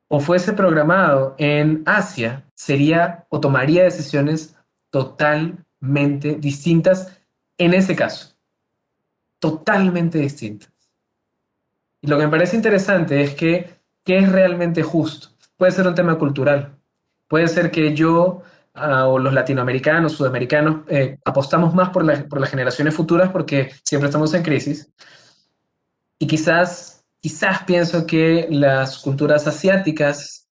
o fuese programado en Asia, sería o tomaría decisiones totalmente distintas en ese caso. Totalmente distintas. Y lo que me parece interesante es que, ¿qué es realmente justo? Puede ser un tema cultural. Puede ser que yo o los latinoamericanos, sudamericanos, apostamos más por las generaciones futuras porque siempre estamos en crisis. Y quizás pienso que las culturas asiáticas,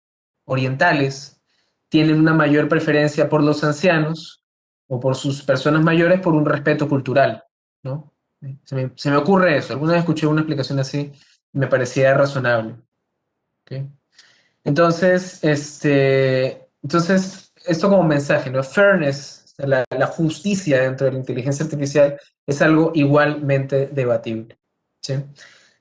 orientales, tienen una mayor preferencia por los ancianos o por sus personas mayores por un respeto cultural, ¿no? Se me ocurre eso. Alguna vez escuché una explicación así y me parecía razonable. ¿Okay? Entonces, esto como mensaje, ¿no? Fairness, la justicia dentro de la inteligencia artificial es algo igualmente debatible. ¿Sí?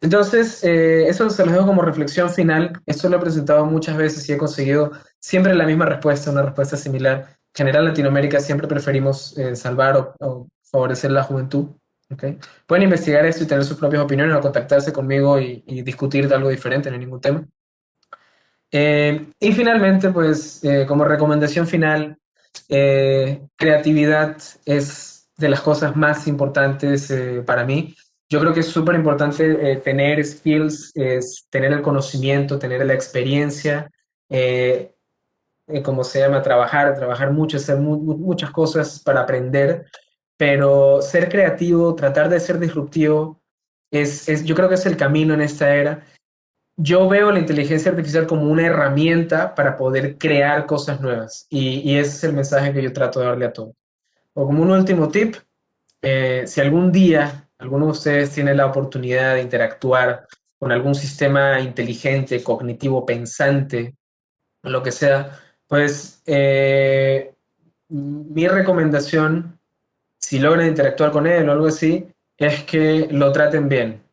Entonces, eso se los dejo como reflexión final. Esto lo he presentado muchas veces y he conseguido siempre la misma respuesta, una respuesta similar. En general, en Latinoamérica siempre preferimos salvar o favorecer la juventud. ¿Okay? Pueden investigar esto y tener sus propias opiniones o contactarse conmigo y discutir de algo diferente, no hay ningún tema. Y finalmente, pues, como recomendación final, creatividad es de las cosas más importantes para mí. Yo creo que es súper importante tener skills, tener el conocimiento, tener la experiencia, ¿cómo se llama? Trabajar mucho, hacer muchas cosas para aprender, pero ser creativo, tratar de ser disruptivo, yo creo que es el camino en esta era. Yo veo la inteligencia artificial como una herramienta para poder crear cosas nuevas y ese es el mensaje que yo trato de darle a todos. O como un último tip, si algún día alguno de ustedes tiene la oportunidad de interactuar con algún sistema inteligente, cognitivo, pensante, o lo que sea, pues mi recomendación, si logran interactuar con él o algo así, es que lo traten bien,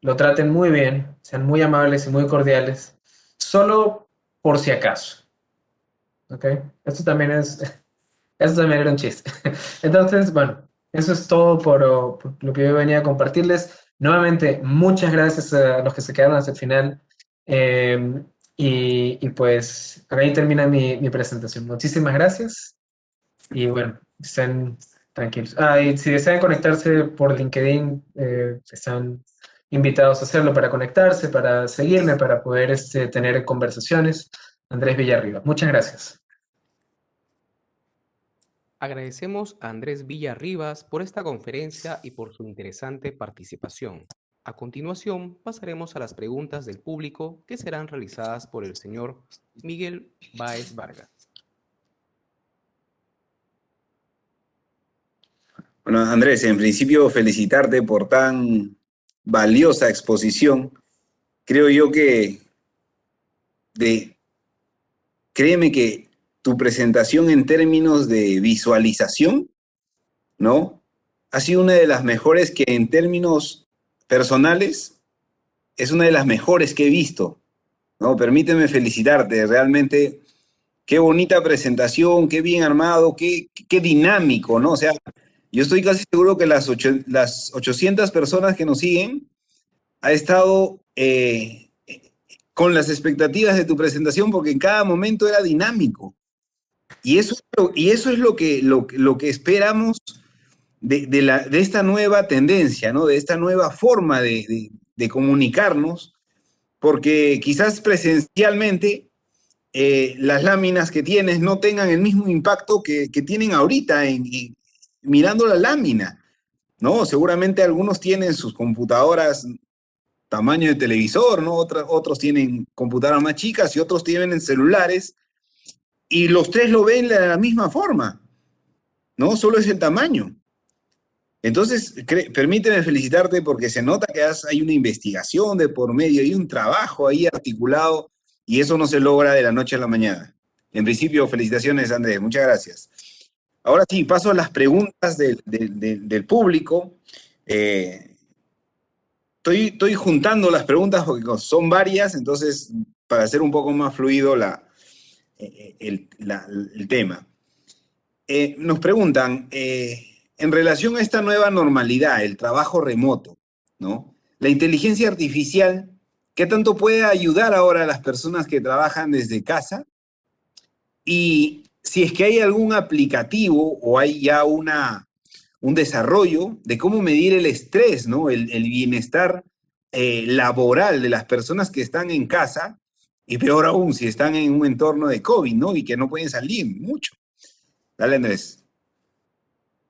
lo traten muy bien, sean muy amables y muy cordiales, solo por si acaso. ¿Ok? Esto también eso también era un chiste. Entonces, bueno, eso es todo por lo que yo venía a compartirles. Nuevamente, muchas gracias a los que se quedaron hasta el final. Eh, y pues ahí termina mi presentación. Muchísimas gracias y bueno, estén tranquilos. Y si desean conectarse por LinkedIn, están invitados a hacerlo para conectarse, para seguirme, para poder tener conversaciones. Andrés Villarriba. Muchas gracias. Agradecemos a Andrés Villarribas por esta conferencia y por su interesante participación. A continuación, pasaremos a las preguntas del público que serán realizadas por el señor Miguel Báez Vargas. Bueno, Andrés, en principio felicitarte por tan valiosa exposición. Creo yo que, créeme que tu presentación en términos de visualización, ¿no? Ha sido una de las mejores que en términos personales es una de las mejores que he visto, ¿no? Permíteme felicitarte, realmente qué bonita presentación, qué bien armado, qué dinámico, ¿no? O sea, yo estoy casi seguro que las 800 personas que nos siguen ha estado con las expectativas de tu presentación porque en cada momento era dinámico. Y eso es lo que esperamos de esta nueva tendencia, ¿no? De esta nueva forma de comunicarnos, porque quizás presencialmente las láminas que tienes no tengan el mismo impacto que tienen ahorita mirando la lámina, ¿no? Seguramente algunos tienen sus computadoras tamaño de televisor, ¿no? Otros tienen computadoras más chicas y otros tienen celulares, y los tres lo ven de la misma forma, ¿no? Solo es el tamaño. Entonces, permíteme felicitarte porque se nota que hay una investigación de por medio, hay un trabajo ahí articulado, y eso no se logra de la noche a la mañana. En principio, felicitaciones, Andrés, muchas gracias. Ahora sí, paso a las preguntas del público. Estoy juntando las preguntas porque son varias, entonces, para hacer un poco más fluido el tema. Nos preguntan, en relación a esta nueva normalidad, el trabajo remoto, ¿no? La inteligencia artificial, ¿qué tanto puede ayudar ahora a las personas que trabajan desde casa? Y si es que hay algún aplicativo o hay ya un desarrollo de cómo medir el estrés, ¿no? El bienestar laboral de las personas que están en casa, y peor aún, si están en un entorno de COVID, ¿no? Y que no pueden salir mucho. Dale, Andrés.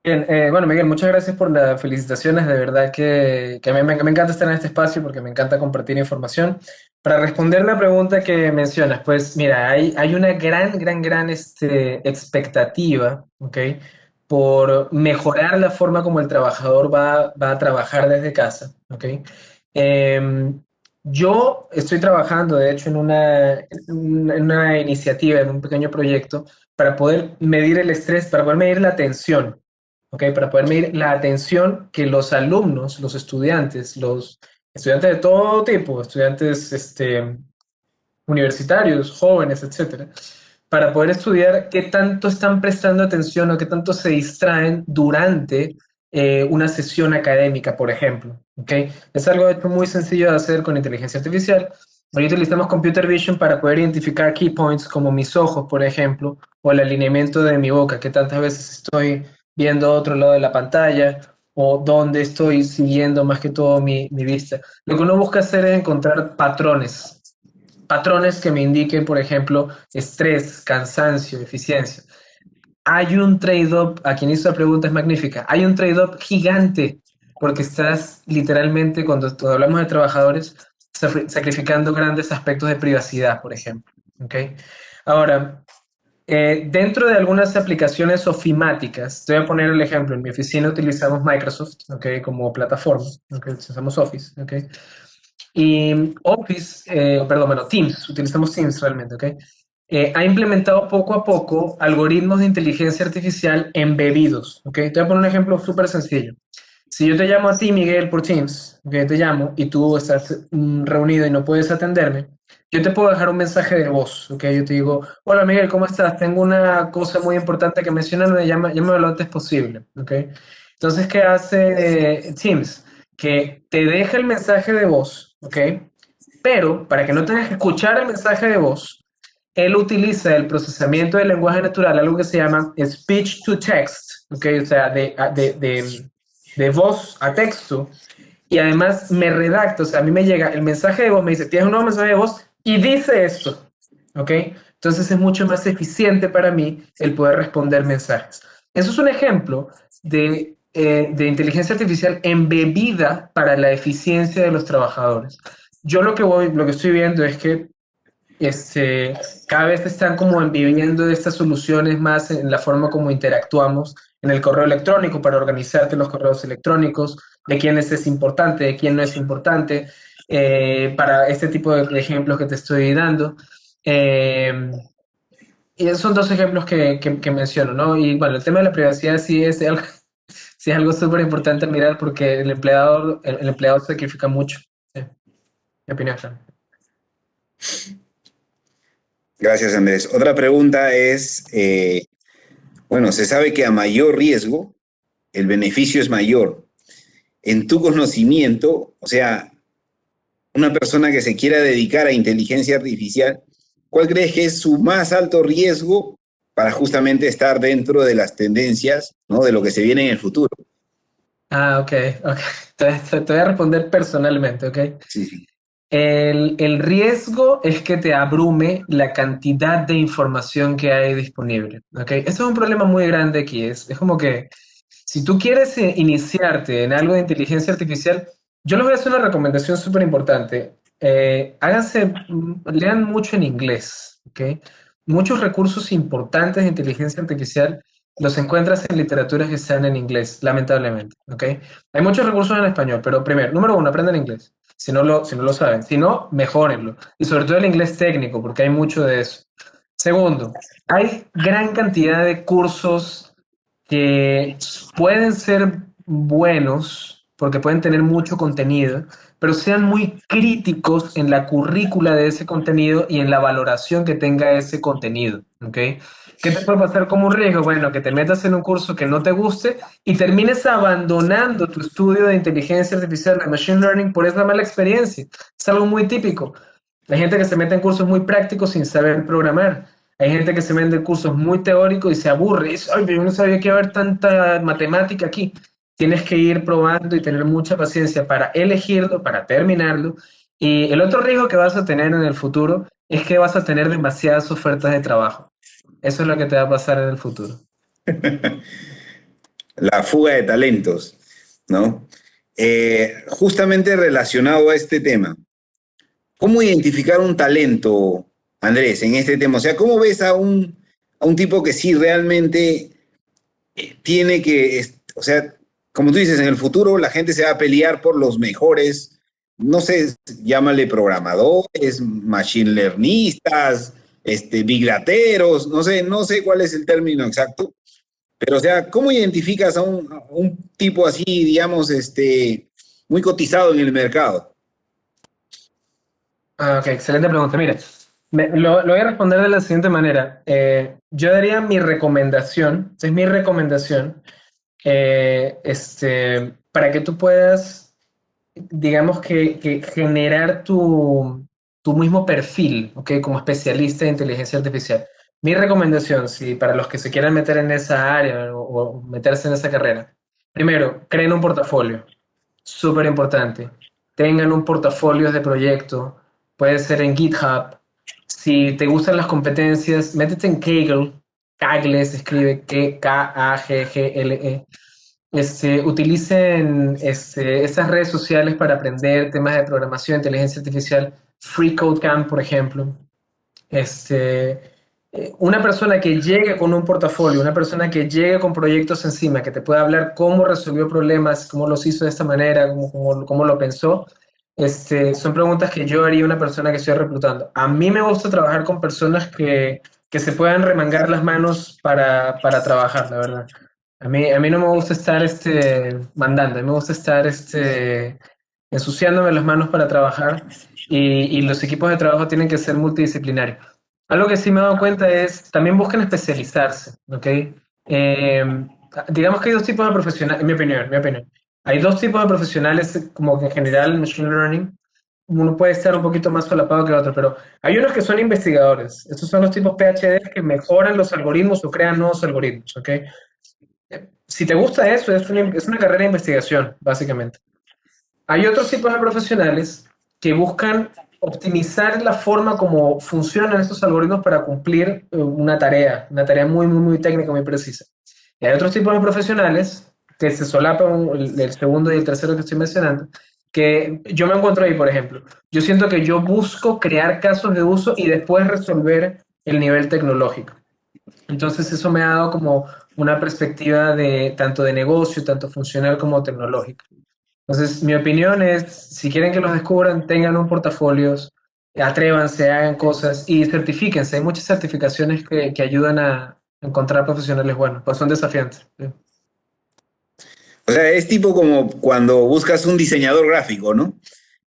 Bien, bueno, Miguel, muchas gracias por las felicitaciones. De verdad que a mí me encanta estar en este espacio porque me encanta compartir información. Para responder la pregunta que mencionas, pues mira, hay una gran expectativa, ¿ok? Por mejorar la forma como el trabajador va a trabajar desde casa, ¿ok? Yo estoy trabajando, de hecho, en una iniciativa, en un pequeño proyecto, para poder medir el estrés, para poder medir la atención. ¿Okay? Para poder medir la atención que los alumnos, los estudiantes de todo tipo, estudiantes universitarios, jóvenes, etcétera, para poder estudiar qué tanto están prestando atención o qué tanto se distraen durante una sesión académica, por ejemplo. ¿Okay? Es algo de hecho muy sencillo de hacer con inteligencia artificial. Hoy utilizamos Computer Vision para poder identificar key points como mis ojos, por ejemplo, o el alineamiento de mi boca, que tantas veces estoy viendo a otro lado de la pantalla, o dónde estoy siguiendo más que todo mi vista. Lo que uno busca hacer es encontrar patrones que me indiquen, por ejemplo, estrés, cansancio, eficiencia. Hay un trade-off, a quien hizo la pregunta es magnífica, hay un trade-off gigante, porque estás literalmente, cuando hablamos de trabajadores, sacrificando grandes aspectos de privacidad, por ejemplo. ¿Okay? Ahora, dentro de algunas aplicaciones ofimáticas, te voy a poner el ejemplo, en mi oficina utilizamos Microsoft, ¿okay? Como plataforma, ¿okay? Utilizamos Office, ¿okay? Y Office, Teams, utilizamos Teams realmente, ¿okay? Ha implementado poco a poco algoritmos de inteligencia artificial embebidos, ¿okay? Te voy a poner un ejemplo súper sencillo. Si yo te llamo a ti, Miguel, por Teams, ¿okay? Te llamo y tú estás reunido y no puedes atenderme, yo te puedo dejar un mensaje de voz, ¿ok? Yo te digo, hola Miguel, ¿cómo estás? Tengo una cosa muy importante que mencionar, llámame lo antes posible, ¿ok? Entonces, ¿qué hace Teams? Que te deja el mensaje de voz, ¿ok? Pero para que no tengas que escuchar el mensaje de voz, él utiliza el procesamiento del lenguaje natural, algo que se llama speech to text, ¿ok? O sea, de voz a texto, y además me redacta, o sea, a mí me llega el mensaje de voz, me dice, tienes un nuevo mensaje de voz, y dice esto, ¿ok? Entonces es mucho más eficiente para mí el poder responder mensajes. Eso es un ejemplo de inteligencia artificial embebida para la eficiencia de los trabajadores. Yo lo que estoy viendo es que cada vez están como embebiendo estas soluciones más en la forma como interactuamos en el correo electrónico para organizarte los correos electrónicos, de quién es importante, de quién no es importante, para este tipo de ejemplos que te estoy dando. Y esos son dos ejemplos que menciono, ¿no? Y bueno, el tema de la privacidad sí es algo súper importante a mirar porque el empleado sacrifica mucho. Sí. Mi opinión, claro. Gracias, Andrés. Otra pregunta es, bueno, se sabe que a mayor riesgo, el beneficio es mayor. En tu conocimiento, o sea, una persona que se quiera dedicar a inteligencia artificial, ¿cuál crees que es su más alto riesgo para justamente estar dentro de las tendencias, ¿no? De lo que se viene en el futuro? Ok. Te voy a responder personalmente, ¿ok? Sí. El riesgo es que te abrume la cantidad de información que hay disponible, ¿ok? Esto es un problema muy grande aquí. Es como que si tú quieres iniciarte en algo de inteligencia artificial, yo les voy a hacer una recomendación súper importante. Lean mucho en inglés, ¿ok? Muchos recursos importantes de inteligencia artificial los encuentras en literaturas que están en inglés, lamentablemente, ¿ok? Hay muchos recursos en español, pero primero, número uno, aprendan inglés, si no lo saben. Si no, mejórenlo. Y sobre todo el inglés técnico, porque hay mucho de eso. Segundo, hay gran cantidad de cursos que pueden ser buenos porque pueden tener mucho contenido, pero sean muy críticos en la currícula de ese contenido y en la valoración que tenga ese contenido, ¿ok? ¿Qué te puede pasar como un riesgo? Bueno, que te metas en un curso que no te guste y termines abandonando tu estudio de inteligencia artificial, de machine learning, por esa mala experiencia. Es algo muy típico. Hay gente que se mete en cursos muy prácticos sin saber programar. Hay gente que se mete en cursos muy teóricos y se aburre. Ay, yo no sabía que iba a haber tanta matemática aquí. Tienes que ir probando y tener mucha paciencia para elegirlo, para terminarlo. Y el otro riesgo que vas a tener en el futuro es que vas a tener demasiadas ofertas de trabajo. Eso es lo que te va a pasar en el futuro. La fuga de talentos, ¿no? Justamente relacionado a este tema, ¿cómo identificar un talento, Andrés, en este tema? O sea, ¿cómo ves a un tipo que sí realmente tiene que, o sea, como tú dices, en el futuro la gente se va a pelear por los mejores, no sé, llámale programadores, machine learnistas, big dateros, no sé cuál es el término exacto, pero o sea, ¿cómo identificas a un tipo así, digamos, muy cotizado en el mercado? Ok, excelente pregunta. Mira, lo voy a responder de la siguiente manera. Yo daría mi recomendación, es mi recomendación, para que tú puedas, digamos que generar tu mismo perfil, ¿ok? Como especialista de inteligencia artificial. Mi recomendación, sí, para los que se quieran meter en esa área o meterse en esa carrera. Primero, creen un portafolio, súper importante. Tengan un portafolio de proyecto, puede ser en GitHub. Si te gustan las competencias, métete en Kaggle. Kaggle se escribe Kaggle. Utilicen estas redes sociales para aprender temas de programación, inteligencia artificial. FreeCodeCamp, por ejemplo. Una persona que llegue con un portafolio, una persona que llegue con proyectos encima, que te pueda hablar cómo resolvió problemas, cómo los hizo de esta manera, cómo lo pensó, son preguntas que yo haría a una persona que estoy reclutando. A mí me gusta trabajar con personas que se puedan remangar las manos para trabajar, la verdad. A mí no me gusta estar mandando, a mí me gusta estar ensuciándome las manos para trabajar y los equipos de trabajo tienen que ser multidisciplinarios. Algo que sí me he dado cuenta es, también busquen especializarse, ¿ok? Digamos que hay dos tipos de profesionales, en mi opinión. Hay dos tipos de profesionales, como que en general, Machine Learning, uno puede estar un poquito más solapado que el otro, pero hay unos que son investigadores. Estos son los tipos PhD que mejoran los algoritmos o crean nuevos algoritmos, ¿ok? Si te gusta eso, es una carrera de investigación, básicamente. Hay otros tipos de profesionales que buscan optimizar la forma como funcionan estos algoritmos para cumplir una tarea muy, muy, muy técnica, muy precisa. Y hay otros tipos de profesionales que se solapan el segundo y el tercero que estoy mencionando, que yo me encuentro ahí, por ejemplo. Yo siento que yo busco crear casos de uso y después resolver el nivel tecnológico. Entonces eso me ha dado como una perspectiva de tanto de negocio, tanto funcional como tecnológica. Entonces, mi opinión es, si quieren que los descubran, tengan un portafolio, atrévanse, hagan cosas y certifíquense. Hay muchas certificaciones que ayudan a encontrar profesionales buenos, pues son desafiantes. ¿Sí? O sea, es tipo como cuando buscas un diseñador gráfico, ¿no?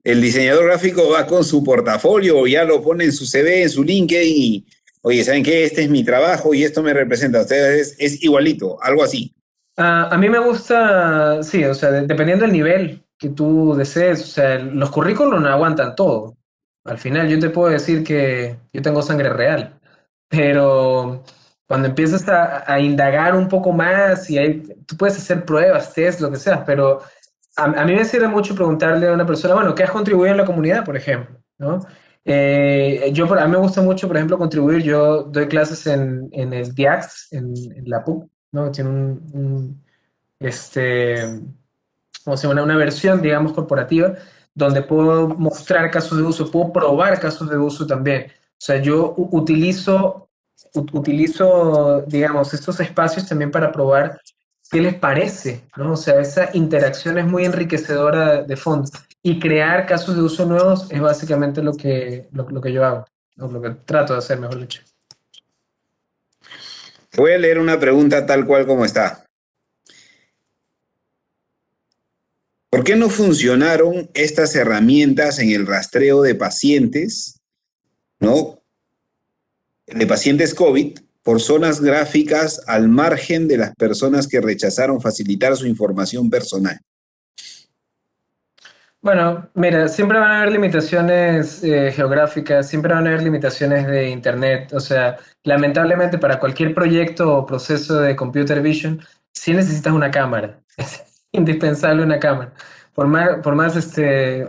El diseñador gráfico va con su portafolio, o ya lo pone en su CV, en su LinkedIn y, oye, ¿saben qué? Este es mi trabajo y esto me representa. O sea, es igualito, algo así. A mí me gusta, sí, o sea, dependiendo del nivel que tú desees, o sea, los currículos no aguantan todo. Al final yo te puedo decir que yo tengo sangre real, pero cuando empiezas a indagar un poco más y tú puedes hacer pruebas, test, lo que sea, pero a mí me sirve mucho preguntarle a una persona, bueno, ¿qué has contribuido en la comunidad, por ejemplo? ¿No? A mí me gusta mucho, por ejemplo, contribuir. Yo doy clases en el DIAX, en la PUC, ¿no? Tiene este, como se llama, una versión, digamos, corporativa, donde puedo mostrar casos de uso, puedo probar casos de uso también. O sea, yo utilizo, digamos, estos espacios también para probar qué les parece, ¿no? O sea, esa interacción es muy enriquecedora de fondo. Y crear casos de uso nuevos es básicamente lo que yo hago, o lo que trato de hacer, mejor dicho. Voy a leer una pregunta tal cual como está. ¿Por qué no funcionaron estas herramientas en el rastreo de pacientes, ¿no? De pacientes COVID por zonas gráficas al margen de las personas que rechazaron facilitar su información personal? Bueno, mira, siempre van a haber limitaciones geográficas, siempre van a haber limitaciones de internet. O sea, lamentablemente para cualquier proyecto o proceso de computer vision, sí necesitas una cámara. Es indispensable una cámara. Por más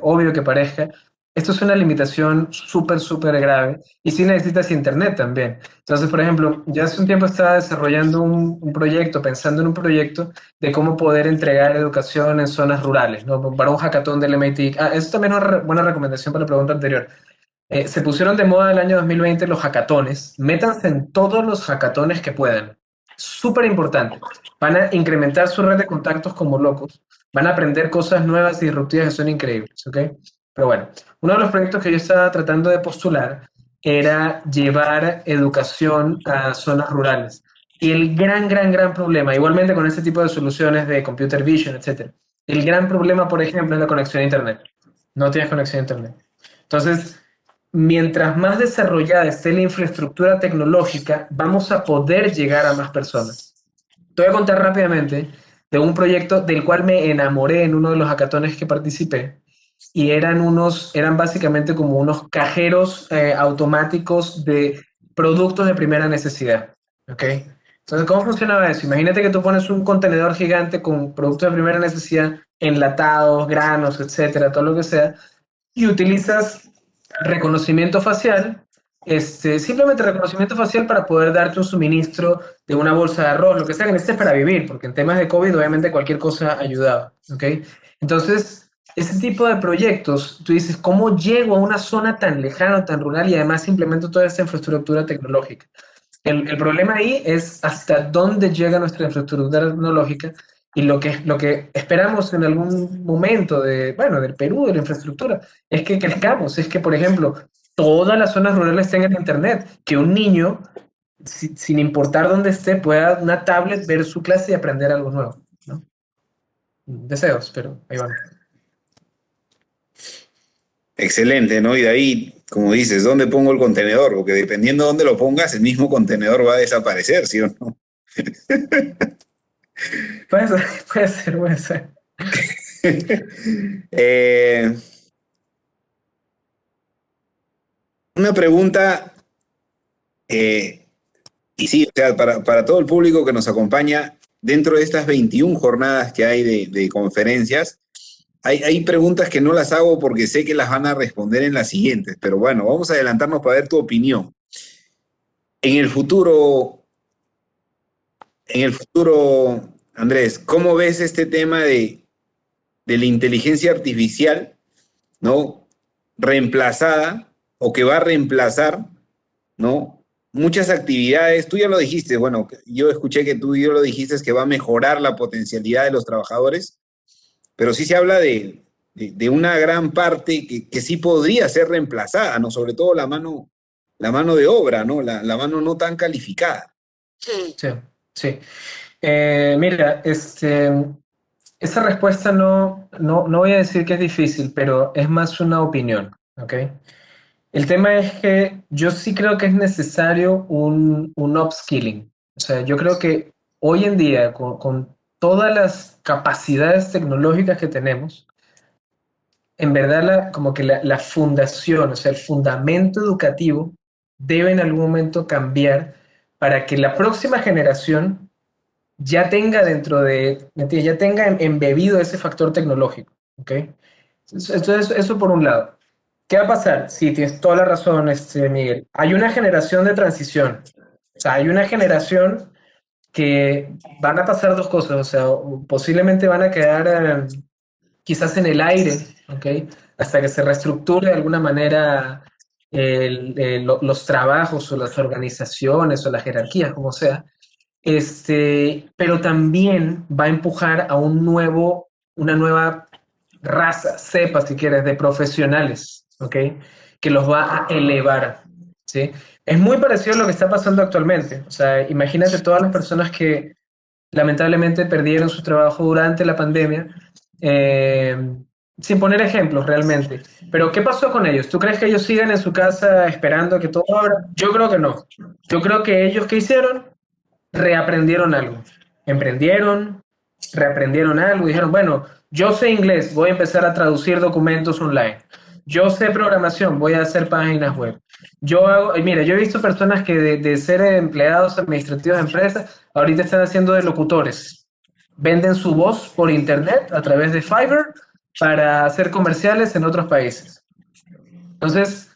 obvio que parezca, esto es una limitación súper, súper grave. Y sí necesitas internet también. Entonces, por ejemplo, ya hace un tiempo estaba desarrollando un proyecto, pensando en un proyecto de cómo poder entregar educación en zonas rurales, ¿no? Para un hackathon del MIT. Eso también es una buena recomendación para la pregunta anterior. Se pusieron de moda el año 2020 los hackatones. Métanse en todos los hackatones que puedan. Súper importante. Van a incrementar su red de contactos como locos. Van a aprender cosas nuevas y disruptivas que son increíbles, ¿ok? Pero bueno, uno de los proyectos que yo estaba tratando de postular era llevar educación a zonas rurales. Y el gran, gran, gran problema, igualmente con este tipo de soluciones de computer vision, etc. El gran problema, por ejemplo, es la conexión a Internet. No tienes conexión a Internet. Entonces, mientras más desarrollada esté la infraestructura tecnológica, vamos a poder llegar a más personas. Te voy a contar rápidamente de un proyecto del cual me enamoré en uno de los hackatones que participé, y eran básicamente como unos cajeros automáticos de productos de primera necesidad, ¿ok? Entonces, ¿cómo funcionaba eso? Imagínate que tú pones un contenedor gigante con productos de primera necesidad, enlatados, granos, etcétera, todo lo que sea, y utilizas reconocimiento facial, simplemente reconocimiento facial para poder darte un suministro de una bolsa de arroz, lo que sea que necesites para vivir, porque en temas de COVID obviamente cualquier cosa ayudaba, ¿ok? Entonces, ese tipo de proyectos, tú dices, ¿cómo llego a una zona tan lejana, tan rural y además implemento toda esta infraestructura tecnológica? El problema ahí es hasta dónde llega nuestra infraestructura tecnológica, y lo que esperamos en algún momento del Perú, de la infraestructura, es que crezcamos, es que, por ejemplo, todas las zonas rurales tengan internet, que un niño, sin importar dónde esté, pueda una tablet ver su clase y aprender algo nuevo, ¿no? Deseos, pero ahí van. Excelente, ¿no? Y de ahí, como dices, ¿dónde pongo el contenedor? Porque dependiendo de dónde lo pongas, el mismo contenedor va a desaparecer, ¿sí o no? Puede ser. Una pregunta, y sí, o sea, para todo el público que nos acompaña, dentro de estas 21 jornadas que hay de conferencias, hay preguntas que no las hago porque sé que las van a responder en las siguientes, pero bueno, vamos a adelantarnos para ver tu opinión. En el futuro, Andrés, ¿cómo ves este tema de la inteligencia artificial, ¿no? Reemplazada o que va a reemplazar, ¿no? Muchas actividades. Tú ya lo dijiste, bueno, yo escuché que tú ya lo dijiste, es que va a mejorar la potencialidad de los trabajadores, pero sí se habla de una gran parte que sí podría ser reemplazada, ¿no? Sobre todo la mano de obra, ¿no? La mano no tan calificada. Sí. Mira, esa respuesta no voy a decir que es difícil, pero es más una opinión, ¿ok? El tema es que yo sí creo que es necesario un upskilling. O sea, yo creo que hoy en día, con todas las capacidades tecnológicas que tenemos, en verdad como que la fundación, o sea, el fundamento educativo debe en algún momento cambiar para que la próxima generación ya tenga ya tenga embebido ese factor tecnológico, ¿ok? Entonces, eso por un lado. ¿Qué va a pasar? Sí, tienes toda la razón, Miguel. Hay una generación de transición. O sea, hay una generación que van a pasar dos cosas. O sea, posiblemente van a quedar quizás en el aire, ¿ok? Hasta que se reestructure de alguna manera los trabajos o las organizaciones o las jerarquías, como sea. Pero también va a empujar a una nueva raza, cepa, si quieres, de profesionales, ¿ok? Que los va a elevar, ¿sí? Es muy parecido a lo que está pasando actualmente. O sea, imagínate todas las personas que lamentablemente perdieron su trabajo durante la pandemia, eh, sin poner ejemplos realmente. Pero ¿qué pasó con ellos? ¿Tú crees que ellos sigan en su casa esperando que todo abra? Yo creo que no. Yo creo que ellos, ¿qué hicieron? Reaprendieron algo. Emprendieron, reaprendieron algo y dijeron, bueno, yo sé inglés, voy a empezar a traducir documentos online. Yo sé programación, voy a hacer páginas web. Mira, yo he visto personas que de ser empleados administrativos de empresas, ahorita están haciendo de locutores. Venden su voz por internet a través de Fiverr para hacer comerciales en otros países. Entonces,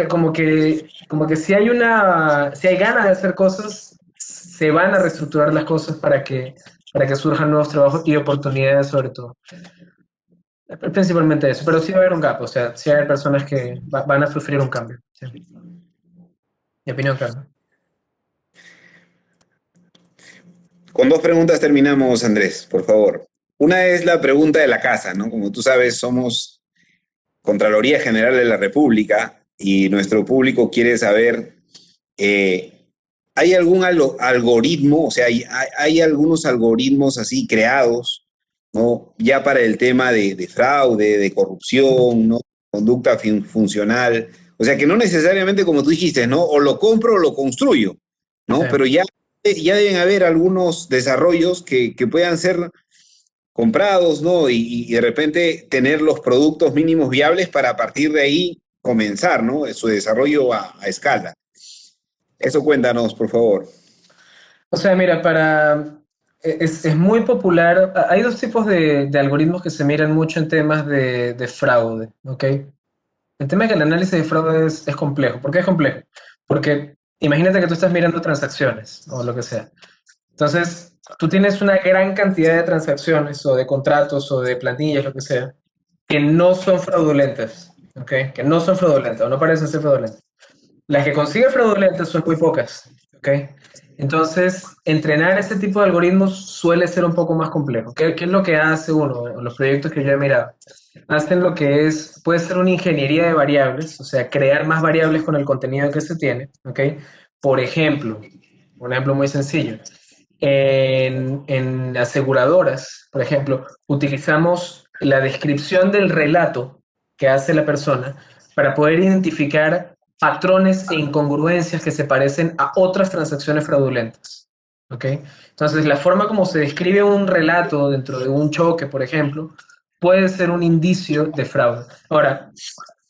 como que si hay ganas de hacer cosas, se van a reestructurar las cosas para que surjan nuevos trabajos y oportunidades sobre todo. Principalmente eso, pero sí va a haber un gap, o sea, sí va a haber personas que van a sufrir un cambio. Sí. Mi opinión, claro. Con dos preguntas terminamos, Andrés, por favor. Una es la pregunta de la casa, ¿no? Como tú sabes, somos Contraloría General de la República y nuestro público quiere saber, ¿hay algún algoritmo, o sea, hay algunos algoritmos así creados, ¿no? Ya para el tema de fraude, de corrupción, ¿no? Conducta funcional, o sea, que no necesariamente como tú dijiste, ¿no? O lo compro o lo construyo, ¿no? Sí. Pero ya deben haber algunos desarrollos que puedan ser comprados, ¿no? Y de repente tener los productos mínimos viables para a partir de ahí comenzar, ¿no? Su desarrollo a escala. Eso cuéntanos, por favor. O sea, mira, es muy popular. Hay dos tipos de algoritmos que se miran mucho en temas de fraude, ¿ok? El tema es que el análisis de fraude es complejo. ¿Por qué es complejo? Porque imagínate que tú estás mirando transacciones o lo que sea. Entonces, tú tienes una gran cantidad de transacciones o de contratos o de plantillas, lo que sea, que no son fraudulentas, ¿ok? Que no son fraudulentas o no parecen ser fraudulentas. Las que consiguen fraudulentas son muy pocas, ¿ok? Entonces, entrenar ese tipo de algoritmos suele ser un poco más complejo. ¿Qué es lo que hace uno? Los proyectos que yo he mirado hacen lo que puede ser una ingeniería de variables, o sea, crear más variables con el contenido que se tiene, ¿ok? Por ejemplo, un ejemplo muy sencillo. En aseguradoras, por ejemplo, utilizamos la descripción del relato que hace la persona para poder identificar patrones e incongruencias que se parecen a otras transacciones fraudulentas. ¿Ok? Entonces, la forma como se describe un relato dentro de un choque, por ejemplo, puede ser un indicio de fraude. Ahora,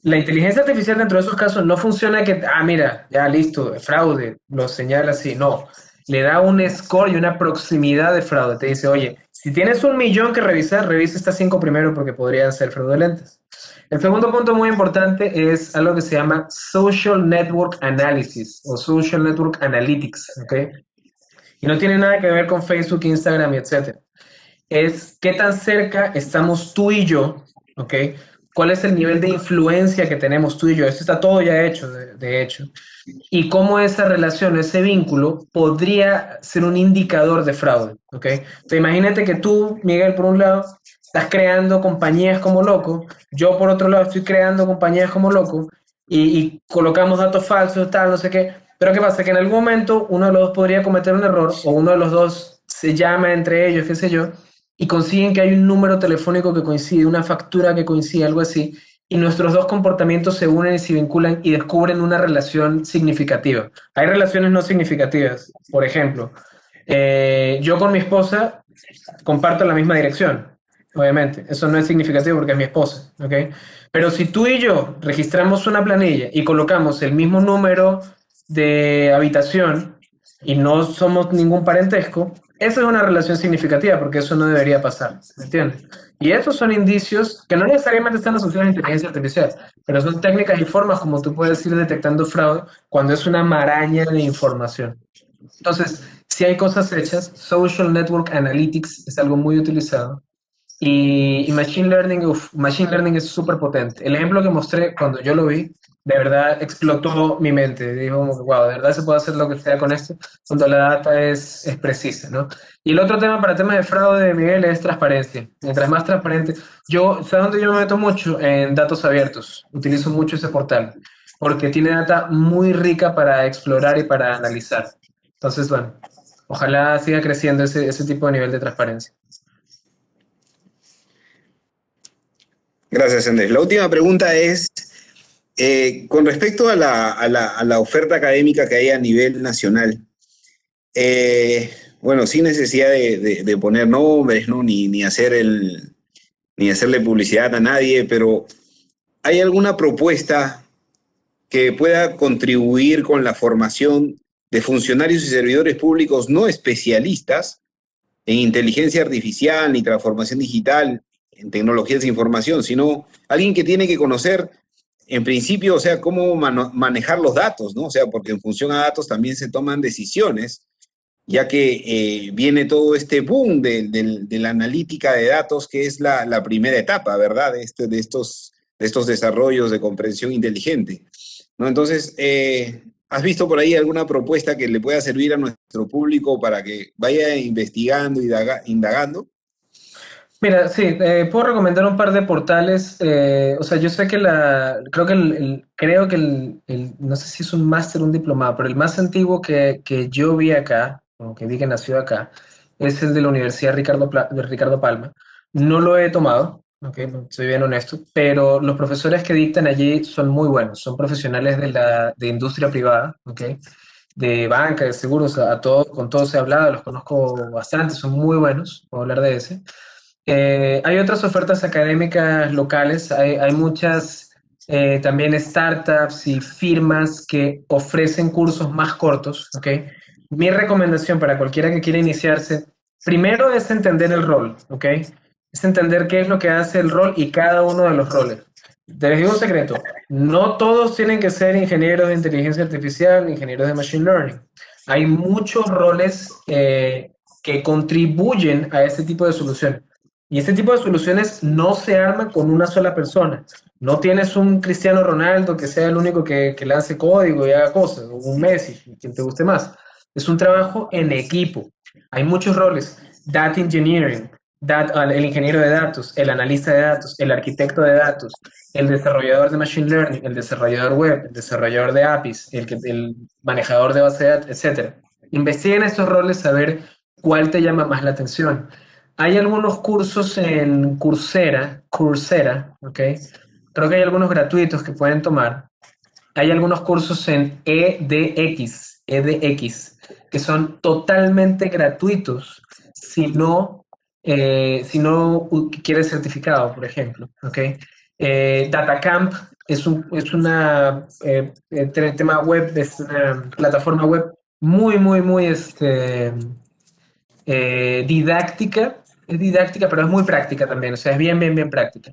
la inteligencia artificial dentro de esos casos no funciona que, mira, ya listo, fraude, lo señala así, no. Le da un score y una proximidad de fraude. Te dice, oye, si tienes 1.000.000 que revisar, revisa estas 5 primero porque podrían ser fraudulentas. El segundo punto muy importante es algo que se llama Social Network Analysis o Social Network Analytics, ¿ok? Y no tiene nada que ver con Facebook, Instagram y etc. Es qué tan cerca estamos tú y yo, ¿ok? ¿Cuál es el nivel de influencia que tenemos tú y yo? Esto está todo ya hecho, de hecho. Y cómo esa relación, ese vínculo, podría ser un indicador de fraude, ¿ok? Entonces, imagínate que tú, Miguel, por un lado, estás creando compañías como loco, yo por otro lado estoy creando compañías como loco, y colocamos datos falsos, tal, no sé qué. Pero ¿qué pasa? Que en algún momento uno de los dos podría cometer un error, o uno de los dos se llama entre ellos, qué sé yo, y consiguen que hay un número telefónico que coincide, una factura que coincide, algo así, y nuestros dos comportamientos se unen y se vinculan y descubren una relación significativa. Hay relaciones no significativas. Por ejemplo, yo con mi esposa comparto la misma dirección, obviamente. Eso no es significativo porque es mi esposa, ¿ok? Pero si tú y yo registramos una planilla y colocamos el mismo número de habitación y no somos ningún parentesco, Esa es una relación significativa porque eso no debería pasar, ¿me entiendes? Y esos son indicios que no necesariamente están asociados a inteligencia artificial, pero son técnicas y formas como tú puedes ir detectando fraude cuando es una maraña de información. Entonces, si hay cosas hechas, Social Network Analytics es algo muy utilizado. Y Machine Learning es súper potente. El ejemplo que mostré cuando yo lo vi, de verdad explotó mi mente. Dijo, wow, de verdad se puede hacer lo que sea con esto cuando la data es precisa, ¿no? Y el otro tema para temas de fraude, Miguel, es transparencia. Mientras más transparente, ¿sabes dónde yo me meto mucho? En datos abiertos. Utilizo mucho ese portal porque tiene data muy rica para explorar y para analizar. Entonces, bueno, ojalá siga creciendo ese tipo de nivel de transparencia. Gracias, Andrés. La última pregunta es, con respecto a la oferta académica que hay a nivel nacional, bueno, sin necesidad de poner nombres, ¿no? Ni hacerle publicidad a nadie, pero ¿hay alguna propuesta que pueda contribuir con la formación de funcionarios y servidores públicos no especialistas en inteligencia artificial ni transformación digital, en tecnologías de información, sino alguien que tiene que conocer, en principio, o sea, cómo manejar los datos, ¿no? O sea, porque en función a datos también se toman decisiones, ya que viene todo este boom de la analítica de datos, que es la primera etapa, ¿verdad? De estos desarrollos de comprensión inteligente, ¿no? Entonces, ¿has visto por ahí alguna propuesta que le pueda servir a nuestro público para que vaya investigando y indagando? Mira, sí, puedo recomendar un par de portales. O sea, yo sé que no sé si es un máster o un diplomado, pero el más antiguo que yo vi acá, o que vi que nació acá, es el de la Universidad de Ricardo Palma. No lo he tomado, okay, soy bien honesto, pero los profesores que dictan allí son muy buenos, son profesionales de industria privada, okay, de banca, de seguros, con todos he hablado, los conozco bastante, son muy buenos, puedo hablar de ese. Hay otras ofertas académicas locales, hay muchas también startups y firmas que ofrecen cursos más cortos, ¿ok? Mi recomendación para cualquiera que quiera iniciarse, primero es entender el rol, ¿ok? Es entender qué es lo que hace el rol y cada uno de los roles. Te les digo un secreto, no todos tienen que ser ingenieros de inteligencia artificial, ni ingenieros de machine learning. Hay muchos roles que contribuyen a este tipo de soluciones. Y este tipo de soluciones no se arman con una sola persona. No tienes un Cristiano Ronaldo que sea el único que lance código y haga cosas, o un Messi, quien te guste más. Es un trabajo en equipo. Hay muchos roles. Data engineering, el ingeniero de datos, el analista de datos, el arquitecto de datos, el desarrollador de machine learning, el desarrollador web, el desarrollador de APIs, el manejador de base de datos, etc. Investiguen estos roles a ver cuál te llama más la atención. Hay algunos cursos en Coursera, ¿ok? Creo que hay algunos gratuitos que pueden tomar. Hay algunos cursos en EDX, que son totalmente gratuitos si no quieres certificado, por ejemplo, ¿ok? DataCamp es una tema web, es una plataforma web muy, muy, muy didáctica. Es didáctica, pero es muy práctica también, o sea, es bien, bien, bien práctica.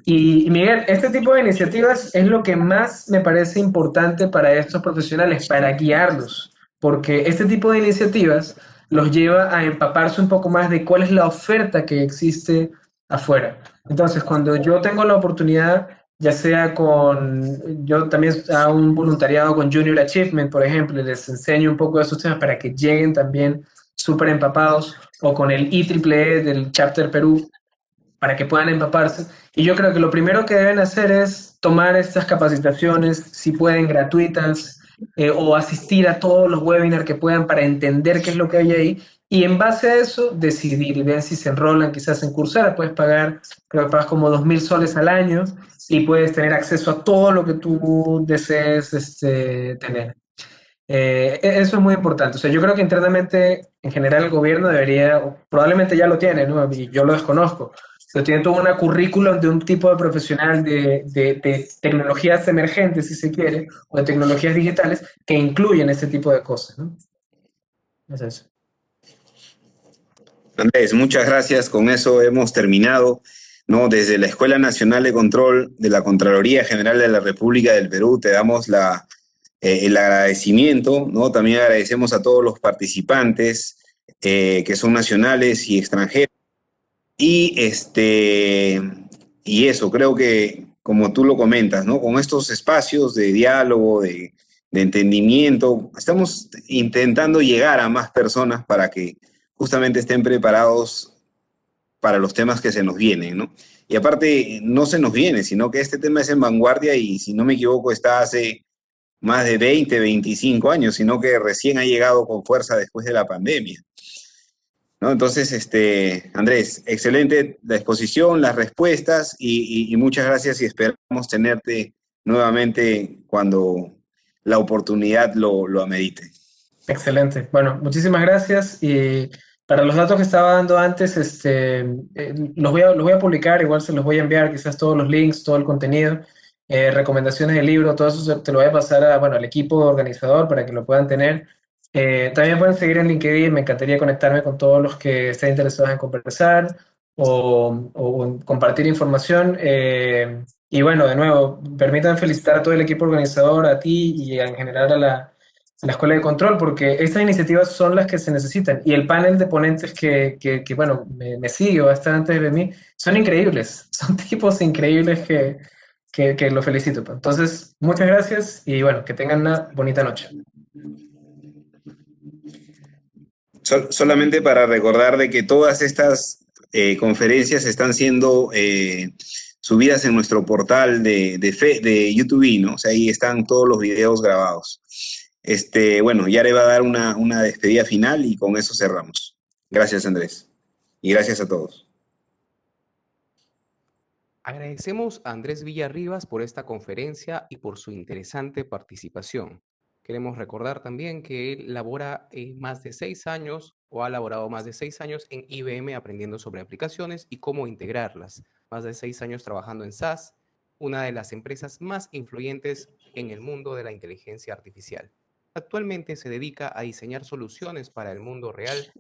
Y Miguel, este tipo de iniciativas es lo que más me parece importante para estos profesionales, para guiarlos, porque este tipo de iniciativas los lleva a empaparse un poco más de cuál es la oferta que existe afuera. Entonces, cuando yo tengo la oportunidad, ya sea yo también hago un voluntariado con Junior Achievement, por ejemplo, y les enseño un poco de esos temas para que lleguen también súper empapados, o con el IEEE del Chapter Perú, para que puedan empaparse. Y yo creo que lo primero que deben hacer es tomar estas capacitaciones, si pueden, gratuitas, o asistir a todos los webinars que puedan para entender qué es lo que hay ahí, y en base a eso decidir y ver si se enrolan quizás en Coursera. Puedes pagar, creo que pagas como 2.000 soles al año y puedes tener acceso a todo lo que tú desees tener. Eso es muy importante. O sea, yo creo que internamente, en general, el gobierno debería, o probablemente ya lo tiene, ¿no? Y yo lo desconozco, pero tiene todo una currículum de un tipo de profesional de tecnologías emergentes, si se quiere, o de tecnologías digitales, que incluyen ese tipo de cosas, ¿no? Es eso. Andrés, muchas gracias. Con eso hemos terminado, ¿no? Desde la Escuela Nacional de Control de la Contraloría General de la República del Perú te damos el agradecimiento, ¿no? También agradecemos a todos los participantes que son nacionales y extranjeros. Y eso, creo que, como tú lo comentas, ¿no? Con estos espacios de diálogo, de entendimiento, estamos intentando llegar a más personas para que justamente estén preparados para los temas que se nos vienen, ¿no? Y aparte, no se nos viene, sino que este tema es en vanguardia y, si no me equivoco, está hace más de 20, 25 años, sino que recién ha llegado con fuerza después de la pandemia, ¿no? Entonces, Andrés, excelente la exposición, las respuestas y muchas gracias y esperamos tenerte nuevamente cuando la oportunidad lo amerite. Excelente. Bueno, muchísimas gracias. Y para los datos que estaba dando antes, los voy a publicar, igual se los voy a enviar, quizás todos los links, todo el contenido, recomendaciones de libro, todo eso te lo voy a pasar al equipo organizador para que lo puedan tener. También pueden seguir en LinkedIn, me encantaría conectarme con todos los que estén interesados en conversar o en compartir información. Y bueno, de nuevo, permítanme felicitar a todo el equipo organizador, a ti y en general a la Escuela de Control, porque estas iniciativas son las que se necesitan. Y el panel de ponentes que bueno, me sigue bastante de mí, son increíbles, son tipos increíbles que los felicito. Entonces, muchas gracias y bueno, que tengan una bonita noche. Solamente para recordar de que todas estas conferencias están siendo subidas en nuestro portal de YouTube, ¿no? O sea, ahí están todos los videos grabados. Bueno, ya le va a dar una despedida final y con eso cerramos. Gracias, Andrés. Y gracias a todos. Agradecemos a Andrés Villarribas por esta conferencia y por su interesante participación. Queremos recordar también que él labora más de 6 años o ha laborado más de 6 años en IBM aprendiendo sobre aplicaciones y cómo integrarlas. Más de 6 años trabajando en SAS, una de las empresas más influyentes en el mundo de la inteligencia artificial. Actualmente se dedica a diseñar soluciones para el mundo real,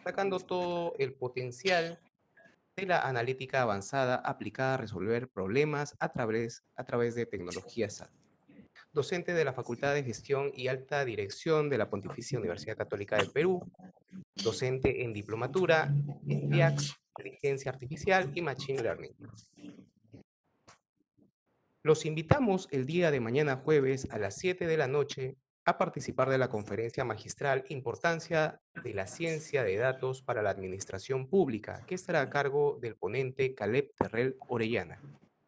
sacando todo el potencial de la analítica avanzada aplicada a resolver problemas a través de tecnologías SAT. Docente de la Facultad de Gestión y Alta Dirección de la Pontificia Universidad Católica del Perú, docente en diplomatura en TIAX, Inteligencia Artificial y Machine Learning. Los invitamos el día de mañana jueves a las 7 de la noche a participar de la conferencia magistral Importancia de la Ciencia de Datos para la Administración Pública, que estará a cargo del ponente Caleb Terrell Orellana.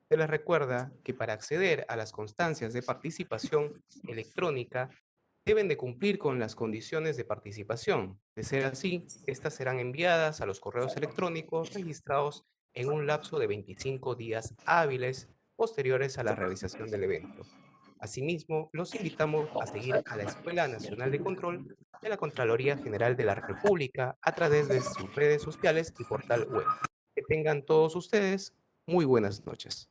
Se les recuerda que para acceder a las constancias de participación electrónica deben de cumplir con las condiciones de participación. De ser así, estas serán enviadas a los correos electrónicos registrados en un lapso de 25 días hábiles posteriores a la realización del evento. Asimismo, los invitamos a seguir a la Escuela Nacional de Control de la Contraloría General de la República a través de sus redes sociales y portal web. Que tengan todos ustedes muy buenas noches.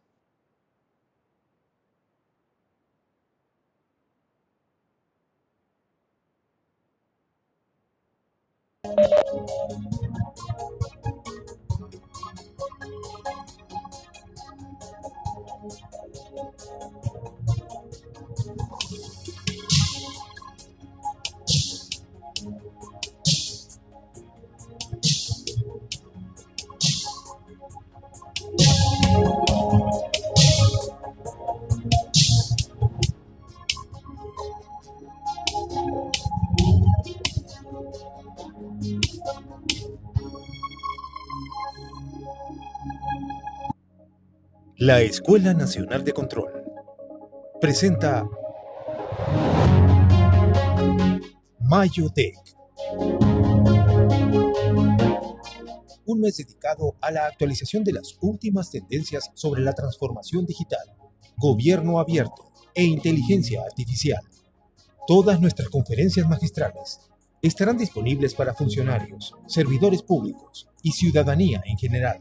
La Escuela Nacional de Control presenta Mayotech, un mes dedicado a la actualización de las últimas tendencias sobre la transformación digital, gobierno abierto e inteligencia artificial. Todas nuestras conferencias magistrales estarán disponibles para funcionarios, servidores públicos y ciudadanía en general,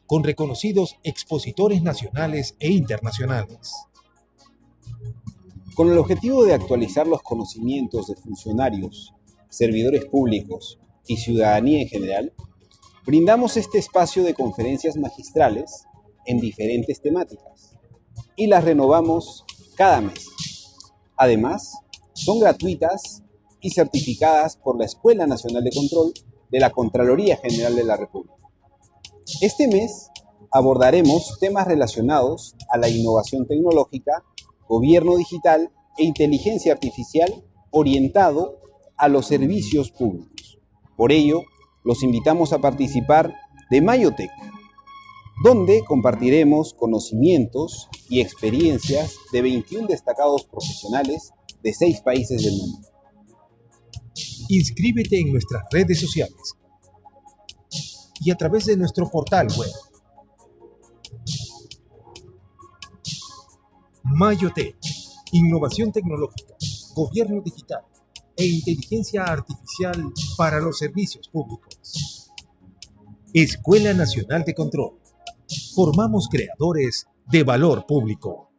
con reconocidos expositores nacionales e internacionales. Con el objetivo de actualizar los conocimientos de funcionarios, servidores públicos y ciudadanía en general, Brindamos este espacio de conferencias magistrales en diferentes temáticas y las renovamos cada mes. Además, son gratuitas y certificadas por la Escuela Nacional de Control de la Contraloría General de la República. Este mes abordaremos temas relacionados a la innovación tecnológica, gobierno digital e inteligencia artificial orientado a los servicios públicos. Por ello, los invitamos a participar de Mayotech, donde compartiremos conocimientos y experiencias de 21 destacados profesionales de 6 países del mundo. Inscríbete en nuestras redes sociales y a través de nuestro portal web. Mayotech, innovación tecnológica, gobierno digital e inteligencia artificial para los servicios públicos. Escuela Nacional de Control. Formamos creadores de valor público.